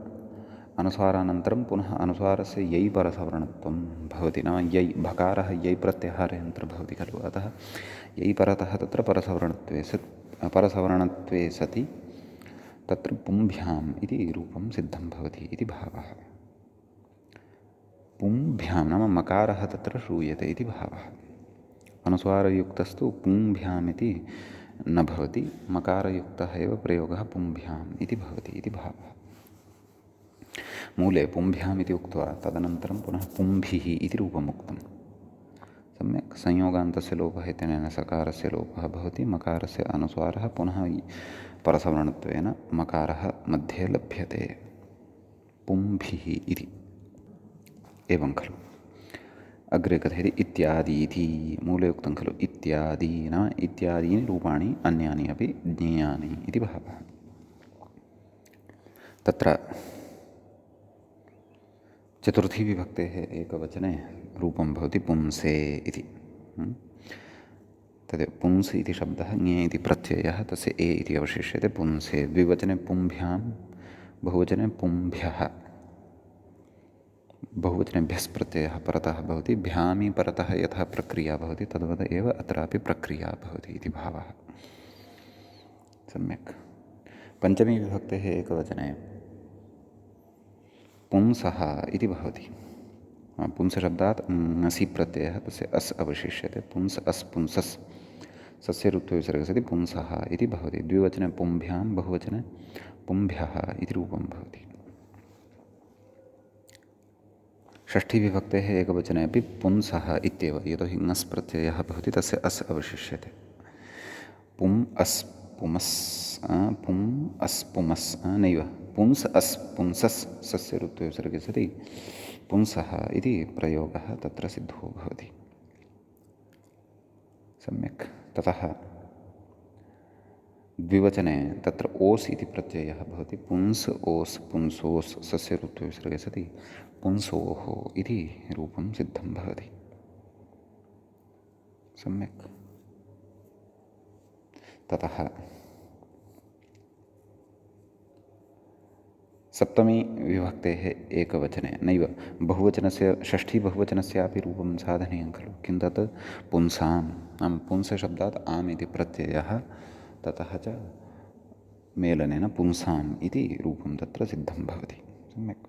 अनुस्वारानन्तरं पुनः अनुस्वारस्य यै परसवर्णत्वं भवति, नाम यै भकारः यै प्रत्याहारयन्त्र भवति खलु। अतः यै परतः तत्र परसवर्णत्वे सति तत्र पुंभ्याम् इति रूपं सिद्धं भवति इति भावः। पुंभ्यां नाम मकारः तत्र श्रूयते इति भावः। अनुस्वारयुक्तस्तु पुंभ्यामिति न भवति, मकारयुक्तः एव प्रयोगः पुंभ्याम् इति भवति इति भावः। मूले पुंभ्याम् इति उक्त्वा तदनन्तरं पुनः पुंभिः इति रूपम् उक्तं। सम्यक्। संयोगान्तस्य लोपः इत्यनेन सकारस्य लोपः भवति, मकारस्य अनुस्वारः पुनः परसवर्णत्वेन मकारः मध्ये लभ्यते, पुंभिः इति। एवं खलु। अग्रे कथयति इत्यादीति। मूले उक्तं खलु इत्यादि नाम इत्यादीनि रूपाणि अन्यानि अपि ज्ञेयानि इति भावः। तत्र चतुर्थी विभक्तेः एकवचने रूपं भवति पुंसे इति। तदेव पुंस् इति शब्दः ङे इति प्रत्ययः, तस्य ए इति अवशिष्यते पुंसे। द्विवचने पुंभ्यां, बहुवचने पुंभ्यः। बहुवचनेभ्यस् प्रत्ययः परतः भवति। भ्यामि परतः यथा प्रक्रिया भवति तद्वत् एव अत्रापि प्रक्रिया भवति इति भावः। सम्यक्। पञ्चमी विभक्तेः एकवचने पुंसः इति भवति। पुंसशब्दात् ङसि प्रत्ययः, तस्य अस् अवशिष्यते। पुंस् अस् पुंसस्, सस्य ऋत्वे विसर्गः सति पुंसः इति भवति। द्विवचने पुंभ्यां, बहुवचने पुंभ्यः इति रूपं भवति। षष्ठीविभक्तेः एकवचने अपि पुंसः इत्येव, यतोहि ङस् प्रत्ययः भवति, तस्य अस् अवशिष्यते। पुम् अस् पुमस्, पुम् अस् पुमस् नैव, पुंस् अस् पुंसस्, सस्य ऋत्वे विसर्गे सति पुंसः इति प्रयोगः तत्र सिद्धो भवति। सम्यक्। ततः द्विवचने तत्र ओस् इति प्रत्ययः भवति। पुंस् ओस् पुंसोस्, सस्य ऋत्वे विसर्गे सति पुंसोः इति रूपं सिद्धं भवति। सम्यक्। ततः सप्तमी विभक्तेः एकवचने नैव, बहुवचनस्य षष्ठी बहुवचनस्यापि रूपं साधनीयं खलु। किं तत्? पुंसां नाम पुंसशब्दात् आम् इति प्रत्ययः, ततः च मेलनेन पुंसाम् इति रूपं तत्र सिद्धं भवति। सम्यक्।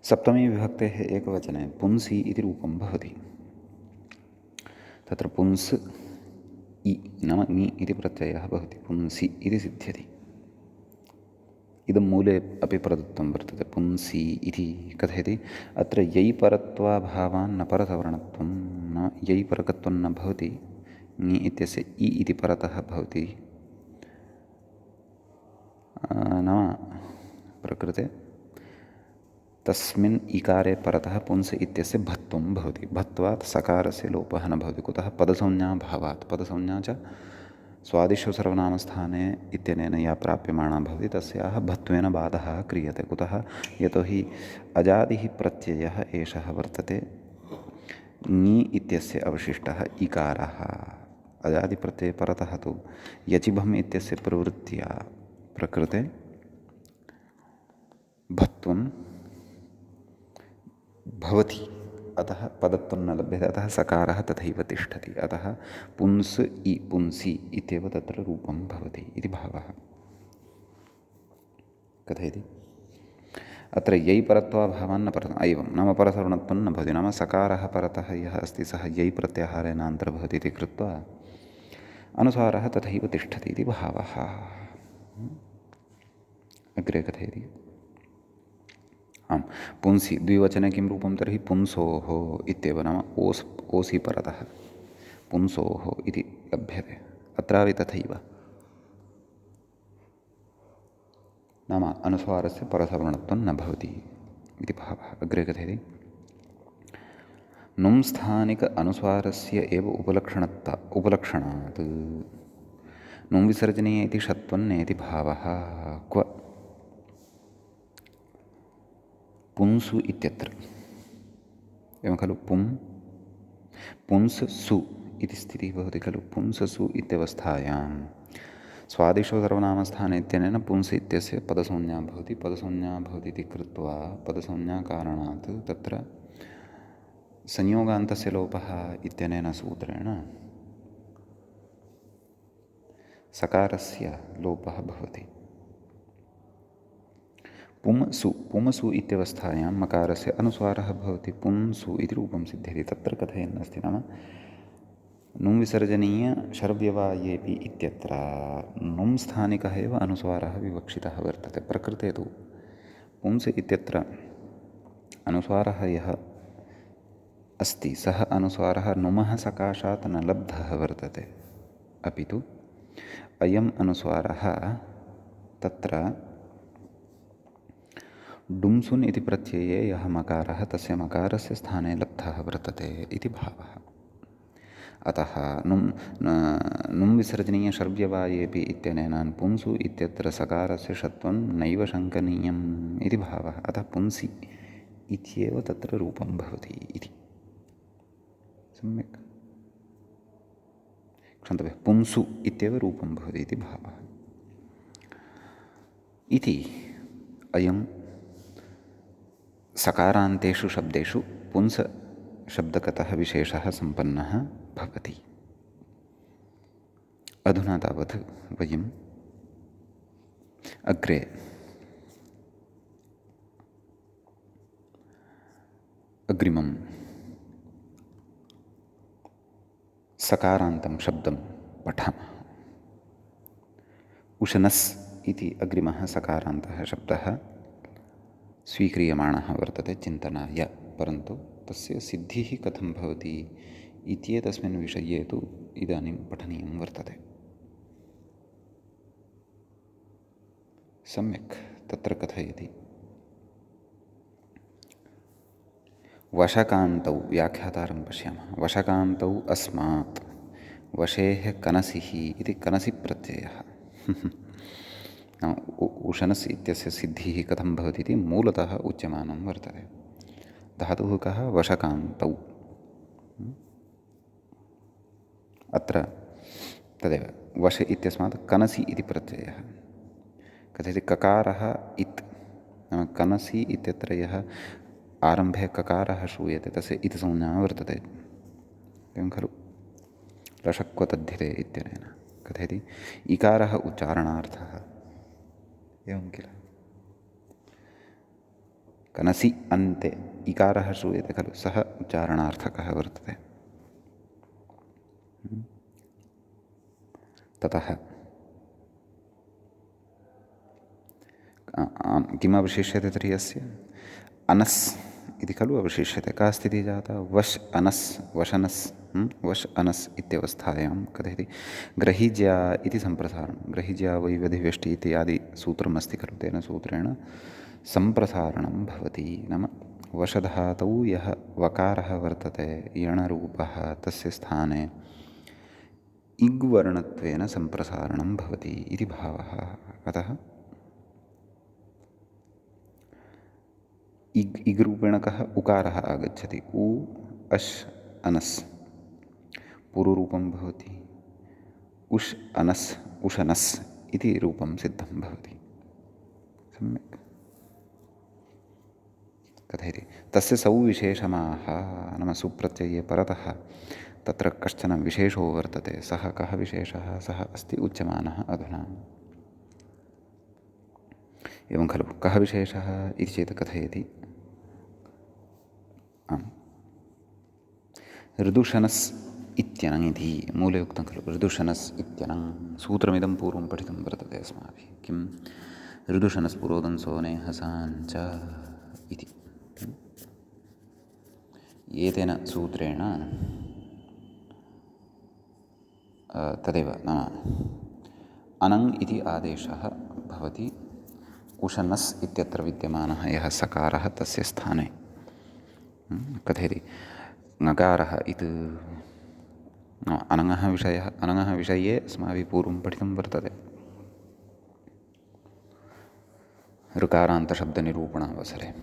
सप्तमी विभक्तेः एकवचने पुंसि इति रूपं भवति। तत्र पुंस् इ नाम ङि इति प्रत्ययः भवति, पुंसि इति सिद्ध्यति। इदं मूले अपि प्रदत्तं वर्तते पुंसि इति। कथयति अत्र यै परत्वाभावान् न परसवर्णत्वं, न यै परकत्वं न भवति। ङि इत्यस्य इ इति परतः भवति, नाम प्रकृते तस्मिन् इकारे परतः पुंस इत्यस्य भत्वं भवति। भत्वात् सकारस्य लोपः न भवति। कुतः? पदसंज्ञाभावात्। पदसंज्ञा च स्वादिषु सर्वनामस्थाने इत्यनेन या प्राप्यमाणा भवति तस्याः भत्वेन बाधः क्रियते। कुतः? यतोहि अजादिः प्रत्ययः एषः वर्तते, ङि इत्यस्य अवशिष्टः इकारः। अजादिप्रत्यये परतः तु यचिभम् इत्यस्य प्रवृत्त्या प्रकृते भत्वं भवति, अतः पदत्वं न लभ्यते, अतः सकारः तथैव तिष्ठति। अतः पुंस् इ पुंसि इत्येव तत्र रूपं भवति इति भावः। कथयति अत्र यै परत्वाभावान् न परः एवं नाम परसवर्णत्वं न भवति, नाम सकारः परतः यः अस्ति सः यै प्रत्याहारेण अन्तर्भवति इति कृत्वा अनुसारः तथैव तिष्ठति इति भावः। अग्रे कथयति आम् पुंसि द्विवचने किं रूपं तर्हि पुंसोः इत्येव, नाम ओस् ओसि परतः पुंसोः इति लभ्यते। अत्रापि तथैव, नाम अनुस्वारस्य परसवर्णत्वं न भवति इति भावः। अग्रे कथयति नुं स्थानिक अनुस्वारस्य एव उपलक्षणात् नुं विसर्जनीय इति षत्वन्नेति भावः। क्व पुंसु इत्यत्र एवं खलु पुंससु इति स्थितिः भवति खलु। पुंससु इत्यवस्थायां स्वादिशो सर्वनामस्थाने इत्यनेन पुंस इत्यस्य पदसंज्ञा भवति। पदसंज्ञा भवति इति कृत्वा पदसंज्ञाकारणात् तत्र संयोगान्तस्य लोपः इत्यनेन सूत्रेण सकारस्य लोपः भवति। पुंसु इत्यवस्थायां मकारस्य अनुस्वारः भवति। पुंसु इति रूपं सिद्ध्यति। तत्र कथयन् अस्ति नाम नुं विसर्जनीय शर्व्यवायेऽपि इत्यत्र नुं स्थानिकः एव अनुस्वारः विवक्षितः वर्तते। प्रकृते तु पुंस इत्यत्र अनुस्वारः यः अस्ति सः अनुस्वारः नुमः सकाशात् न लब्धः वर्तते, अपि तु अयम् अनुस्वारः तत्र डुम्सुन् इति प्रत्यये यः मकारः तस्य मकारस्य स्थाने लब्धः वर्तते इति भावः। अतः नुं विसर्जनीय शर्व्यवायेऽपि इत्यनेन पुंसु इत्यत्र सकारस्य षत्वं नैव शङ्कनीयम् इति भावः। अतः पुंसि इत्येव तत्र रूपं भवति इति। सम्यक् क्षन्तव्यः, पुंसु इत्येव रूपं भवति इति भावः। इति अयं सकारान्तेषु शब्देषु पुंसशब्दकतः विशेषः सम्पन्नः भवति। अधुना तावत् वयम् अग्रे अग्रिमं सकारान्तं शब्दं पठामः। उशनस् इति अग्रिमः सकारान्तः शब्दः स्वीक्रियमाणः वर्तते चिन्तनाय, परन्तु तस्य सिद्धिः कथं भवति इत्येतस्मिन् विषये तु इदानीं पठनीयं वर्तते। सम्यक् तत्र कथयति, वशकान्तौ व्याख्यातारं पश्यामः। वशकान्तौ अस्मात् वशेः कनसिः इति कनसि प्रत्ययः। उशनस् इत्यस्य सिद्धिः कथं भवति इति मूलतः उच्यमानं वर्तते। धातुः कः? वशकान्तौ। अत्र तदेव वश इत्यस्मात् कनसि इति प्रत्ययः। कथयति ककारः इत्, नाम कनसि इत्यत्र यः आरम्भे ककारः श्रूयते तस्य इति संज्ञा वर्तते। एवं खलु लशक्वतद्धिते इत्यनेन कथयति इकारः उच्चारणार्थः। एवं किल, कनसि अन्ते इकारः श्रूयते खलु, सः उच्चारणार्थकः वर्तते। ततः किम् अवशिष्यते तर्हि अस्य? अनस् इति खलु अवशिष्यते। का स्थितिः जाता? वश् अनस् वशनस् वश् अनस् इत्यवस्थायां कथयति ग्रहीज्या इति सम्प्रसारणं। ग्रहीज्या वैवधिव्यष्टि इत्यादि सूत्रमस्ति खलु, तेन सूत्रेण सम्प्रसारणं भवति। नाम वशधातौ यः वकारः वर्तते यणरूपः तस्य स्थाने इग्वर्णत्वेन सम्प्रसारणं भवति इति भावः। अतः इग्रूपेण कः? उकारः आगच्छति। उ अश् अनस् पूर्वरूपं भवति। उष् अनस् उशनस् इति रूपं सिद्धं भवति। सम्यक् कथयति तस्य सौविशेषमाह, नाम सुप्रत्यये परतः तत्र कश्चन विशेषो वर्तते। सः कः विशेषः? सः अस्ति उच्यमानः अधुना। एवं खलु, कः विशेषः इति चेत् कथयति ऋदुशनस् इत्यनङ् इति मूले उक्तं खलु। ऋदुशनस् इत्यनङ् सूत्रमिदं पूर्वं पठितं वर्तते अस्माभिः। किं? ऋदुशनस् पुरोदन्सोने हसाञ्च इति। एतेन सूत्रेण तदेव नाम अनङ् इति आदेशः भवति उशनस् इत्यत्र विद्यमानः यः सकारः तस्य स्थाने। कथयति ङकारः इत् अनङः विषयः, अनङः विषये अस्माभिः पूर्वं पठितं वर्तते। ऋकारान्तशब्दनिरूपणावसरे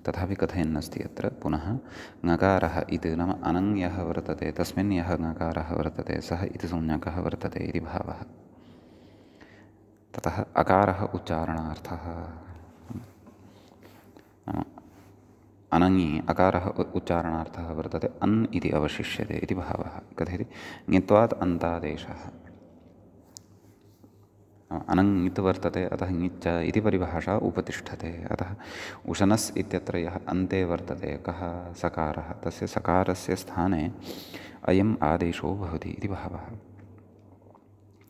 तथापि कथयन्नस्ति अत्र पुनः ङकारः इति नाम अनङ् यः वर्तते तस्मिन् यः ङकारः वर्तते सः इति संज्ञकः वर्तते इति भावः। ततः अकारः उच्चारणार्थः, अनङि अकारः उच्चारणार्थः वर्तते, अन् इति अवशिष्यते इति भावः। कथयति ङित्वात् अन्तादेशः, अनङित् वर्तते अतः ङिच्च इति परिभाषा उपतिष्ठते। अतः उशनस् इत्यत्र यः अन्ते वर्तते कः सकारः, तस्य सकारस्य स्थाने अयम् आदेशो भवति इति भावः।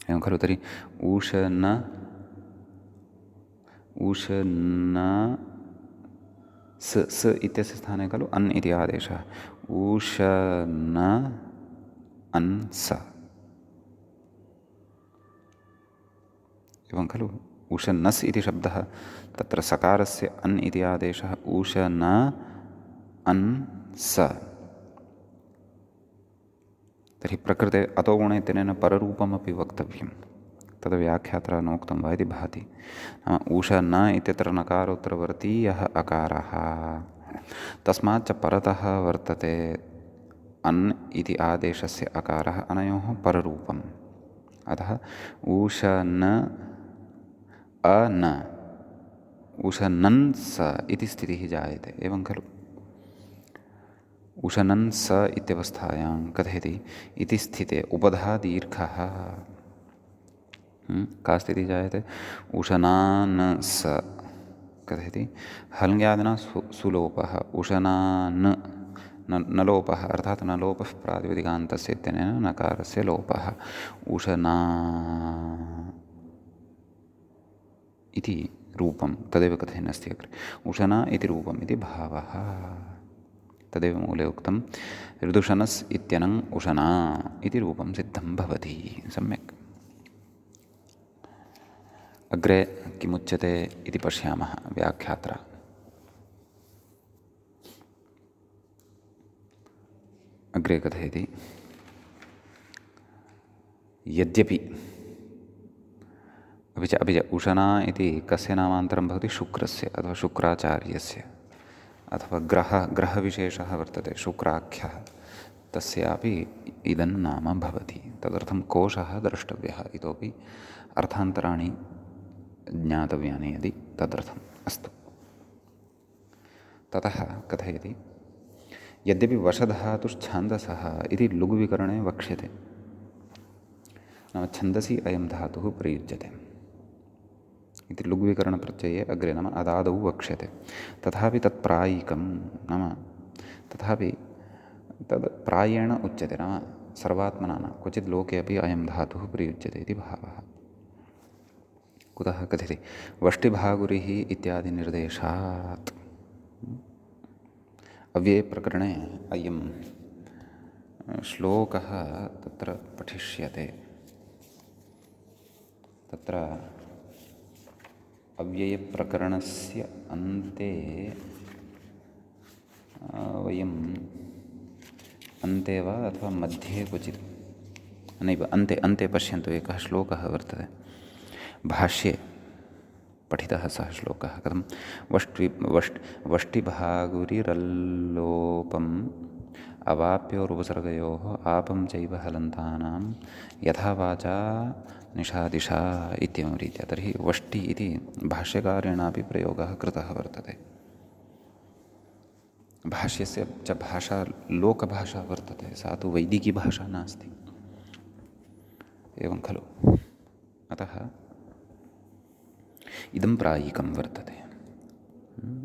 एवं खलु? तर्हि उशन स इत्यस्य स्थाने खलु अन् इति आदेशः। उशन अन् स, एवं खलु? उशन्नस् इति शब्दः, तत्र सकारस्य अन् इति आदेशः उशन अन् स। तर्हि प्रकृते अतो गुणेत्यनेन पररूपमपि वक्तव्यं, तद् व्याख्यात्रा नोक्तं वा इति भाति। नाम उशन इत्यत्र नकारोत्तरवर्ती यः अकारः, तस्माच्च परतः वर्तते अन् इति आदेशस्य अकारः, अनयोः पररूपम्। अतः उशन अन उशनन् स इति स्थितिः जायते। एवं खलु? उशनन् स इत्यवस्थायां कथयति इति स्थिते उपधा दीर्घः, का स्थितिः जायते? उशनान् स कथयति हल्ङ्यादिना सुलोपः, उशनान् न लोपः, अर्थात् न लोपः प्रातिपदिकान्तस्य इत्यनेन नकारस्य लोपः। उशना इति रूपं तदेव कथयन्नस्ति अग्रे, उशना इति रूपम् इति भावः। तदेव मूले उक्तं ऋदुशनस् इत्यनङ् उशना इति रूपं सिद्धं भवति। सम्यक्। अग्रे किमुच्यते इति पश्यामः व्याख्यात्रा। अग्रे कथयति यद्यपि अपि च उशना इति कस्य नामान्तरं भवति? शुक्रस्य अथवा शुक्राचार्यस्य, अथवा ग्रहविशेषः वर्तते शुक्राख्यः, तस्यापि इदं नाम भवति। तदर्थं कोशः द्रष्टव्यः, इतोपि अर्थान्तराणि ज्ञातव्यानि यदि तदर्थम्। अस्तु, ततः कथयति यद्यपि वशधातुश्छान्दसः इति लुग्विकरणे वक्ष्यते, नाम छन्दसि अयं धातुः प्रयुज्यते इति लुग्विकरणप्रत्यये अग्रे नाम अदादौ वक्ष्यते। तथापि तत् प्रायिकं, नाम तथापि तद् प्रायेण उच्यते, नाम सर्वात्मना न, क्वचित् लोके अपि अयं धातुः प्रयुज्यते इति भावः। कुतः? कथयति वष्टिभागुरिः इत्यादि निर्देशात्। अव्ययप्रकरणे अयं श्लोकः तत्र पठिष्यते। तत्र अव्ययप्रकरणस्य अन्ते वयम् अन्ते वा अथवा मध्ये क्वचित्, नैव अन्ते पश्यन्तु, एकः श्लोकः वर्तते भाष्ये पठितः। सः श्लोकः कथं? वष्टिभागुरिरल्लोपम् अवाप्योरुपसर्गयोः आपं चैव हलन्तानां यथा वाचा निषादिशा इत्येवं रीत्या। तर्हि वष्टि इति भाष्यकारेणापि प्रयोगः कृतः वर्तते। भाष्यस्य च भाषा लोकभाषा वर्तते, सा तु वैदिकी भाषा नास्ति। एवं खलु? अतः इदं प्रायिकं वर्तते।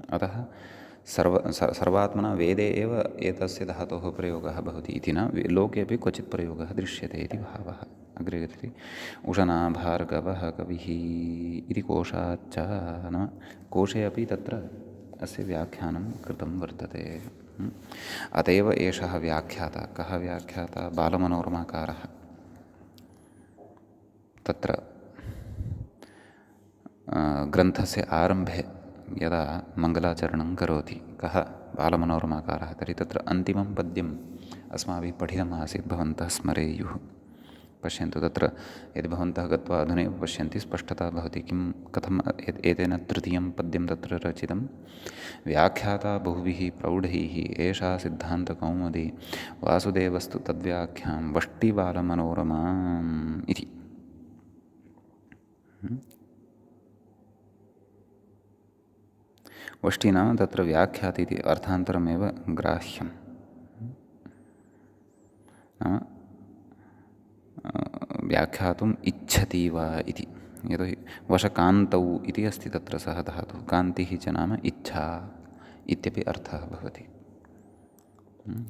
अतः सर्वात्मना वेदे एव एतस्य धातोः प्रयोगः भवति इति न, लोकेपि क्वचित् प्रयोगः दृश्यते इति भावः। अग्रे गच्छति उशना भार्गवः कविः इति कोशाच्च, नाम कोशे अपि तत्र अस्य व्याख्यानं कृतं वर्तते। अत एव एषः व्याख्याता। कः व्याख्याता? बालमनोरमाकारः। तत्र ग्रन्थस्य आरम्भे यदा मङ्गलाचरणं करोति, कः? बालमनोरमाकारः। तर्हि तत्र अन्तिमं पद्यम् अस्माभिः पठितम् आसीत्, भवन्तः स्मरेयुः। पश्यन्तु, तत्र यदि भवन्तः गत्वा अधुनैव पश्यन्ति स्पष्टता भवति किं कथम् एतेन तृतीयं पद्यं तत्र रचितं। व्याख्याता बहुभिः प्रौढैः एषा सिद्धान्तकौमुदी वासुदेवस्तु तद्व्याख्यां वष्टिबालमनोरमाम् इति। वष्टि नाम तत्र व्याख्याति इति अर्थान्तरमेव ग्राह्यं। नाम व्याख्यातुम् इच्छति वा इति। यतोहि वशकान्तौ इति अस्ति तत्र सः धातुः, कान्तिः च नाम इच्छा इत्यपि अर्थः भवति।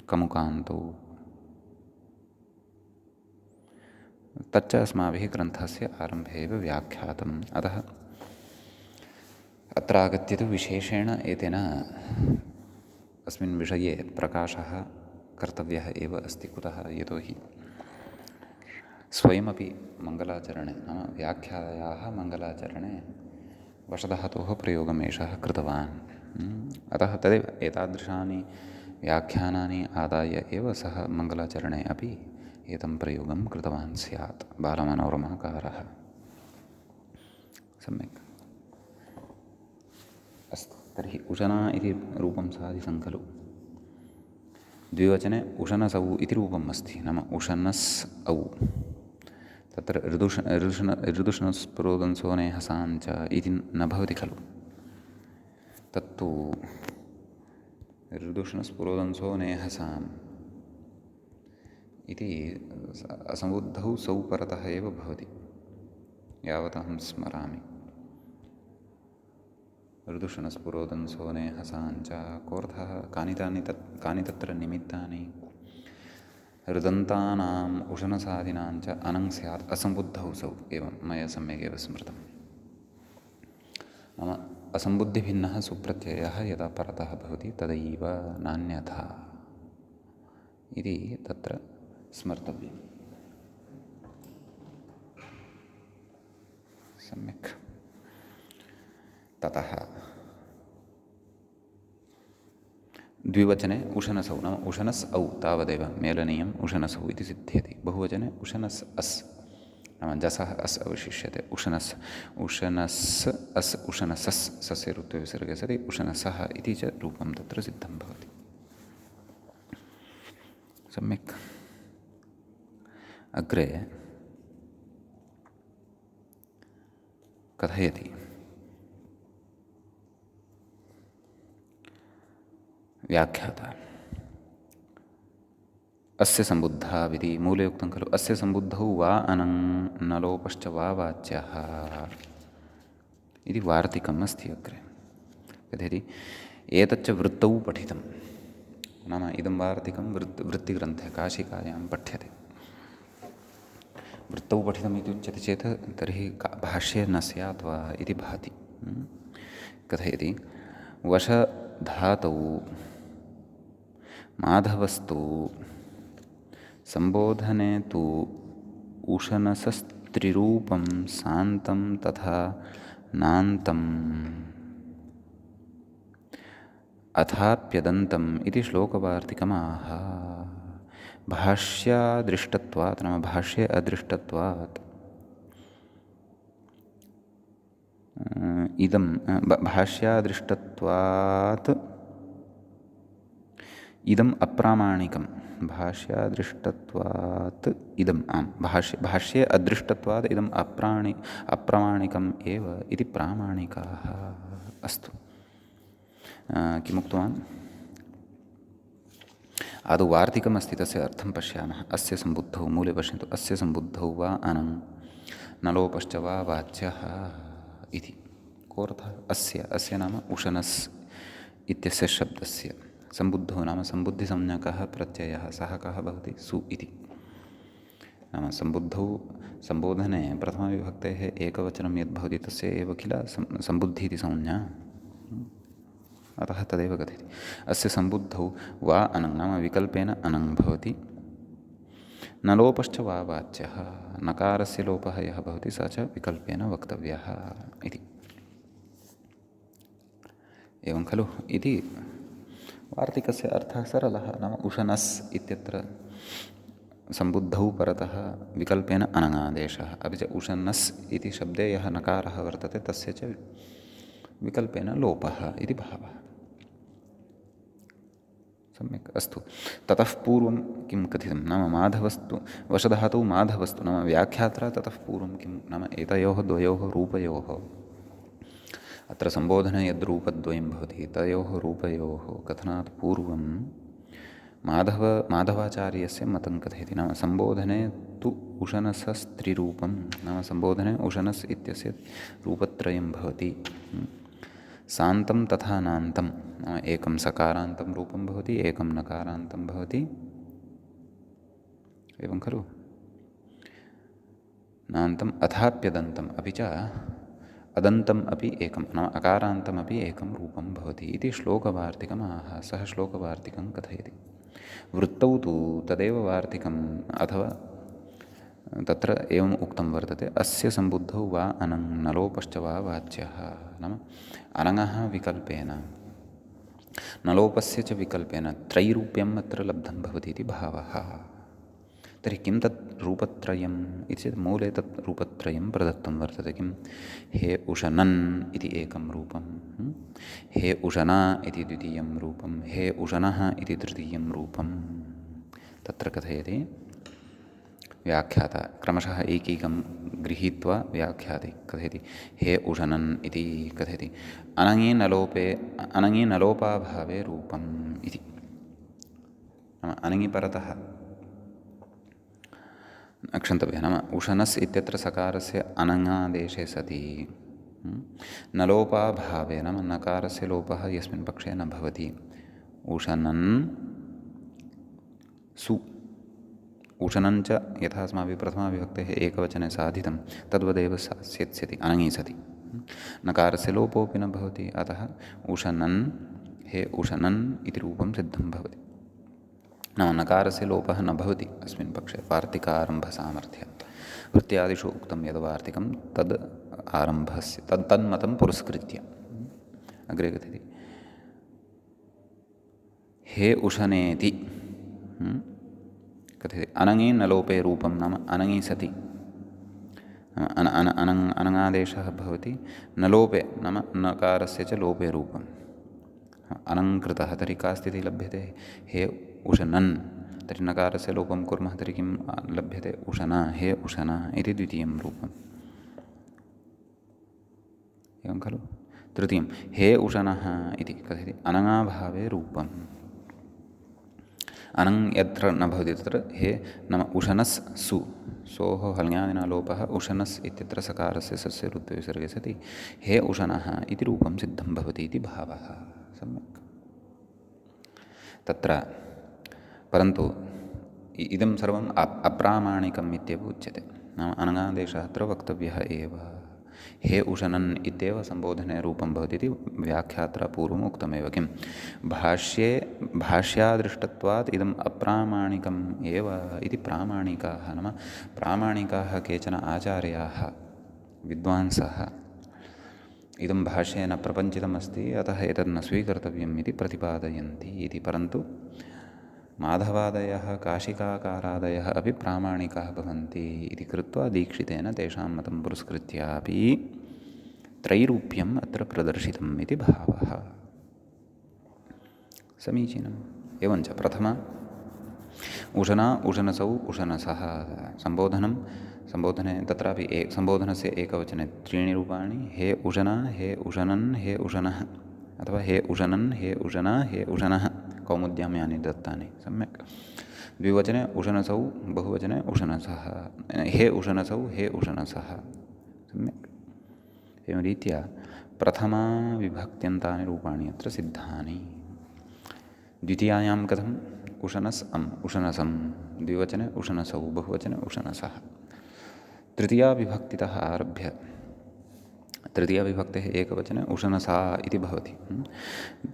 कमुकान्तौ तच्च अस्माभिः ग्रन्थस्य आरम्भे एव व्याख्यातम्। अतः अत्र आगत्य तु विशेषेण एतेन अस्मिन् विषये प्रकाशः कर्तव्यः एव अस्ति। कुतः? यतोहि स्वयमपि मङ्गलाचरणे नाम व्याख्यायाः मङ्गलाचरणे वशधातोः प्रयोगम् एषः कृतवान्। अतः तदेव एतादृशानि व्याख्यानानि आदाय एव सः मङ्गलाचरणे अपि एतं प्रयोगं कृतवान् स्यात् बालमनोरमाकारः। सम्यक् अस्तु। तर्हि उशना इति रूपं साधितं खलु। द्विवचने उशनसौ इति रूपम् अस्ति, नाम उशनस् औ। तत्र ऋदुष्णस्पुरोदन्सोने हसाञ्च इति न भवति खलु। तत्तु ऋदुष्णस्पुरोदन्सोने हसाम् इति असंबुद्धौ सौ परतः एव भवति, यावदहं स्मरामि। ऋदुषणस्पुरोदन्सोने हसाञ्च कोऽर्थः? कानि तत्र निमित्तानि? ऋदन्तानाम् उशनसादिनाञ्च अनं स्यात् असम्बुद्धौ सौ। एवं मया सम्यगेव स्मृतं। नाम असम्बुद्धिभिन्नः सुप्रत्ययः यदा परतः भवति तदैव, नान्यथा इति तत्र स्मर्तव्यम्। सम्यक्। ततः द्विवचने उशनसौ नाम उशनस् औ तावदेव मेलनीयम् उशनसौ इति सिद्ध्यति। बहुवचने उशनस् अस् नाम जसः अस् अवशिष्यते। उशनस् उशनस् अस् उशनसस् सस्य ऋत्वविसर्गे सति उशनसः इति च रूपं तत्र सिद्धं भवति। सम्यक्। अग्रे कथयति व्याख्याता। अस्य सम्बुद्धाविति मूले उक्तं खलु। अस्य सम्बुद्धौ वा अनं न लोपश्च वा वाच्यः इति वार्तिकम् अस्ति अग्रे। कथयति एतच्च वृत्तौ पठितं। नाम इदं वार्तिकं वृत्तिग्रन्थे काशिकायां पठ्यते। वृत्तौ पठितम् इति उच्यते चेत् तर्हि भाष्ये न स्यात् वा इति भाति। कथयति वशधातौ माधवस्तु सम्बोधने तु उशनसस्त्रिरूपं सान्तं तथा नान्तम् अथाप्यदन्तम् इति श्लोकवार्तिकमाह। भाष्यादृष्टत्वात् नाम भाष्ये अदृष्टत्वात् इदं भाष्यादृष्टत्वात् इदम् अप्रामाणिकं। भाष्यादृष्टत्वात् इदम् भाष्ये अदृष्टत्वात् इदम् अप्रामाणिकम् एव इति प्रामाणिकाः। अस्तु, किमुक्तवान्? आदौ वार्तिकमस्ति, तस्य अर्थं पश्यामः। अस्य सम्बुद्धौ, मूले पश्यन्तु, अस्य सम्बुद्धौ वा अनं न लोपश्च वा वाच्यः इति। कोऽर्थः? अस्य नाम उशनस् इत्यस्य शब्दस्य। सम्बुद्धौ नाम सम्बुद्धिसंज्ञकः प्रत्ययः, सः कः भवति? सु इति। नाम सम्बुद्धौ सम्बोधने प्रथमाविभक्तेः एकवचनं यद्भवति तस्य एव किल सम्बुद्धि इति संज्ञा। अतः तदेव कथयति। अस्य सम्बुद्धौ वा अनं नाम विकल्पेन अनं भवति। न लोपश्च वा वाच्यः, नकारस्य लोपः यः भवति स च विकल्पेन वक्तव्यः इति। एवं खलु इति वार्तिकस्य अर्थः सरलः, नाम उशनस् इत्यत्र सम्बुद्धौ परतः विकल्पेन अनङादेशः, अपि च उशन्नस् इति शब्दे यः नकारः वर्तते तस्य च विकल्पेन लोपः इति भावः। सम्यक्, अस्तु। ततः पूर्वं किं कथितं नाम माधवस्तु वशधातुः माधवस्तु नाम व्याख्यात्रा ततः पूर्वं किं नाम एतयोः द्वयोः रूपयोः अत्र सम्बोधने यद्रूपद्वयं भवति तयोः रूपयोः कथनात् पूर्वं माधवाचार्यस्य मतं कथयति। नाम सम्बोधने तु उशनसस्त्रिरूपं, नाम सम्बोधने उशनस् इत्यस्य रूपत्रयं भवति। सान्तं तथा नान्तं, नाम एकं सकारान्तं रूपं भवति, एकं नकारान्तं भवति, एवं खलु। नान्तम् अथाप्यदन्तम् अपि च अदन्तम् अपि एकं, नाम अकारान्तमपि एकं रूपं भवति इति श्लोकवार्तिकम् आह। सः श्लोकवार्तिकं कथयति। वृत्तौ तु तदेव वार्तिकम् अथवा तत्र एवम् उक्तं वर्तते, अस्य सम्बुद्धौ वा अनङ् नलोपश्च वा वाच्यः, नाम अनङः विकल्पेन नलोपस्य च विकल्पेन त्रैरूप्यम् अत्र लब्धं भवति इति भावः। तर्हि किं तत् रूपत्रयम् इति चेत् मूले तत् रूपत्रयं प्रदत्तं वर्तते। किं हे उशनन् इति एकं रूपं, हे उशना इति द्वितीयं रूपं, हे उशनः इति तृतीयं रूपं। तत्र कथयति व्याख्याता क्रमशः एकैकं गृहीत्वा व्याख्याति, कथयति हे उशनन् इति कथयति अनङि नलोपाभावे रूपम् इति, नाम अनङि परतः क्षन्तव्यः, नाम उशनस् इत्यत्र सकारस्य अनङादेशे सति नलोपाभावे, नाम नकारस्य लोपः यस्मिन् पक्षे न भवति। उशनन् सु उशनञ्च यथा अस्माभिः प्रथमाविभक्तेः एकवचने साधितं तद्वदेव स्यति अनङि सति। नकारस्य लोपोऽपि न भवति, अतः उशनन् हे उशनन् इति रूपं सिद्धं भवति। नाम नकारस्य लोपः न भवति अस्मिन् पक्षे वार्तिकारम्भसामर्थ्यात्। वृत्त्यादिषु उक्तं यद् वार्तिकं तद् आरम्भस्य तन्मतं पुरस्कृत्य अग्रे कथयति हे उशनेति कथयति अनङि नलोपे रूपं, नाम अनङि सति अनङादेशः भवति, नलोपे नाम नकारस्य च लोपे रूपम् अनङ्कृतः। तर्हि का स्थितिः लभ्यते, हे उशनन्, तर्हि नकारस्य लोपं कुर्मः तर्हि किं लभ्यते, उशना, हे उशना इति द्वितीयं रूपम्, एवं खलु। तृतीयं हे उशनः इति कथयति अनङाभावे रूपम्। अनङ् यत्र न भवति तत्र हे नाम उशनस् सु, सोः हल्यादिना लोपः, उशनस् इत्यत्र सकारस्य सस्य रुत्वविसर्गे सति हे उशनः इति रूपं सिद्धं भवति इति भावः। सम्यक्। तत्र परन्तु इदं सर्वम् अप्रामाणिकम् इत्येव उच्यते, नाम अनङादेशः अत्र वक्तव्यः एव। हे उशनन् इत्येव सम्बोधने रूपं भवति इति व्याख्यात्रा पूर्वम् उक्तमेव। किं भाष्यादृष्टत्वात् इदम् अप्रामाणिकम् एव इति प्रामाणिकाः, नाम प्रामाणिकाः केचन आचार्याः विद्वांसः इदं भाष्ये न प्रपञ्चितमस्ति अतः एतत् न स्वीकर्तव्यम् इति प्रतिपादयन्ति इति। परन्तु माधवादयः काशिकाकारादयः अपि प्रामाणिकाः भवन्ति इति कृत्वा दीक्षितेन तेषां मतं पुरस्कृत्यापि त्रैरूप्यम् अत्र प्रदर्शितम् इति भावः। समीचीनम्। एवञ्च प्रथमा उशना उशनसौ उशनसः सम्बोधने तत्रापि सम्बोधनस्य एकवचने त्रीणि रूपाणि, हे उशना, हे उशनन्, हे उशनः, अथवा हे उशनन्, हे उशना, हे उशनः, कौमुद्यां यानि दत्तानि। सम्यक्। द्विवचने उशनसौ, बहुवचने उशनसः, हे उशनसौ, हे उशनसः। सम्यक्। एवं रीत्या प्रथमाविभक्त्यन्तानि रूपाणि अत्र सिद्धानि। द्वितीयायां कथम् उशनस् अम् उशनसं, द्विवचने उशनसौ, बहुवचने उशनसः। तृतीयाविभक्तितः आरभ्य तृतीयाविभक्तेः एकवचने उशनसा इति भवति।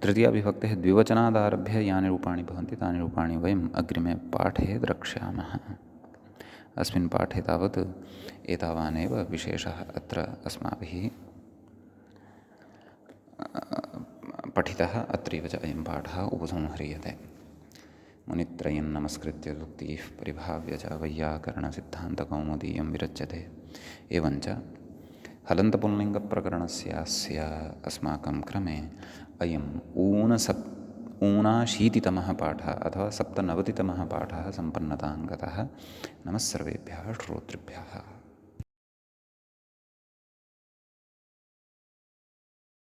तृतीयाविभक्तेः द्विवचनादारभ्य यानि रूपाणि भवन्ति तानि रूपाणि वयम् अग्रिमे पाठे द्रक्ष्यामः। अस्मिन् पाठे तावत् एतावानेव विशेषः अत्र अस्माभिः पठितः। इतः अत्रैव च अयं पाठः उपसंह्रियते। मुनित्रयं नमस्कृत्य उक्तिः परिभाव्य च वैयाकरणसिद्धान्तकौमुदीयं विरच्यते। एवञ्च हलन्तपुल्लिङ्गप्रकरणस्यास्य अस्माकं क्रमे अयम् ऊनाशीतितमः पाठः अथवा सप्तनवतितमः पाठः सम्पन्नतां गतः। नमः सर्वेभ्यः श्रोतृभ्यः।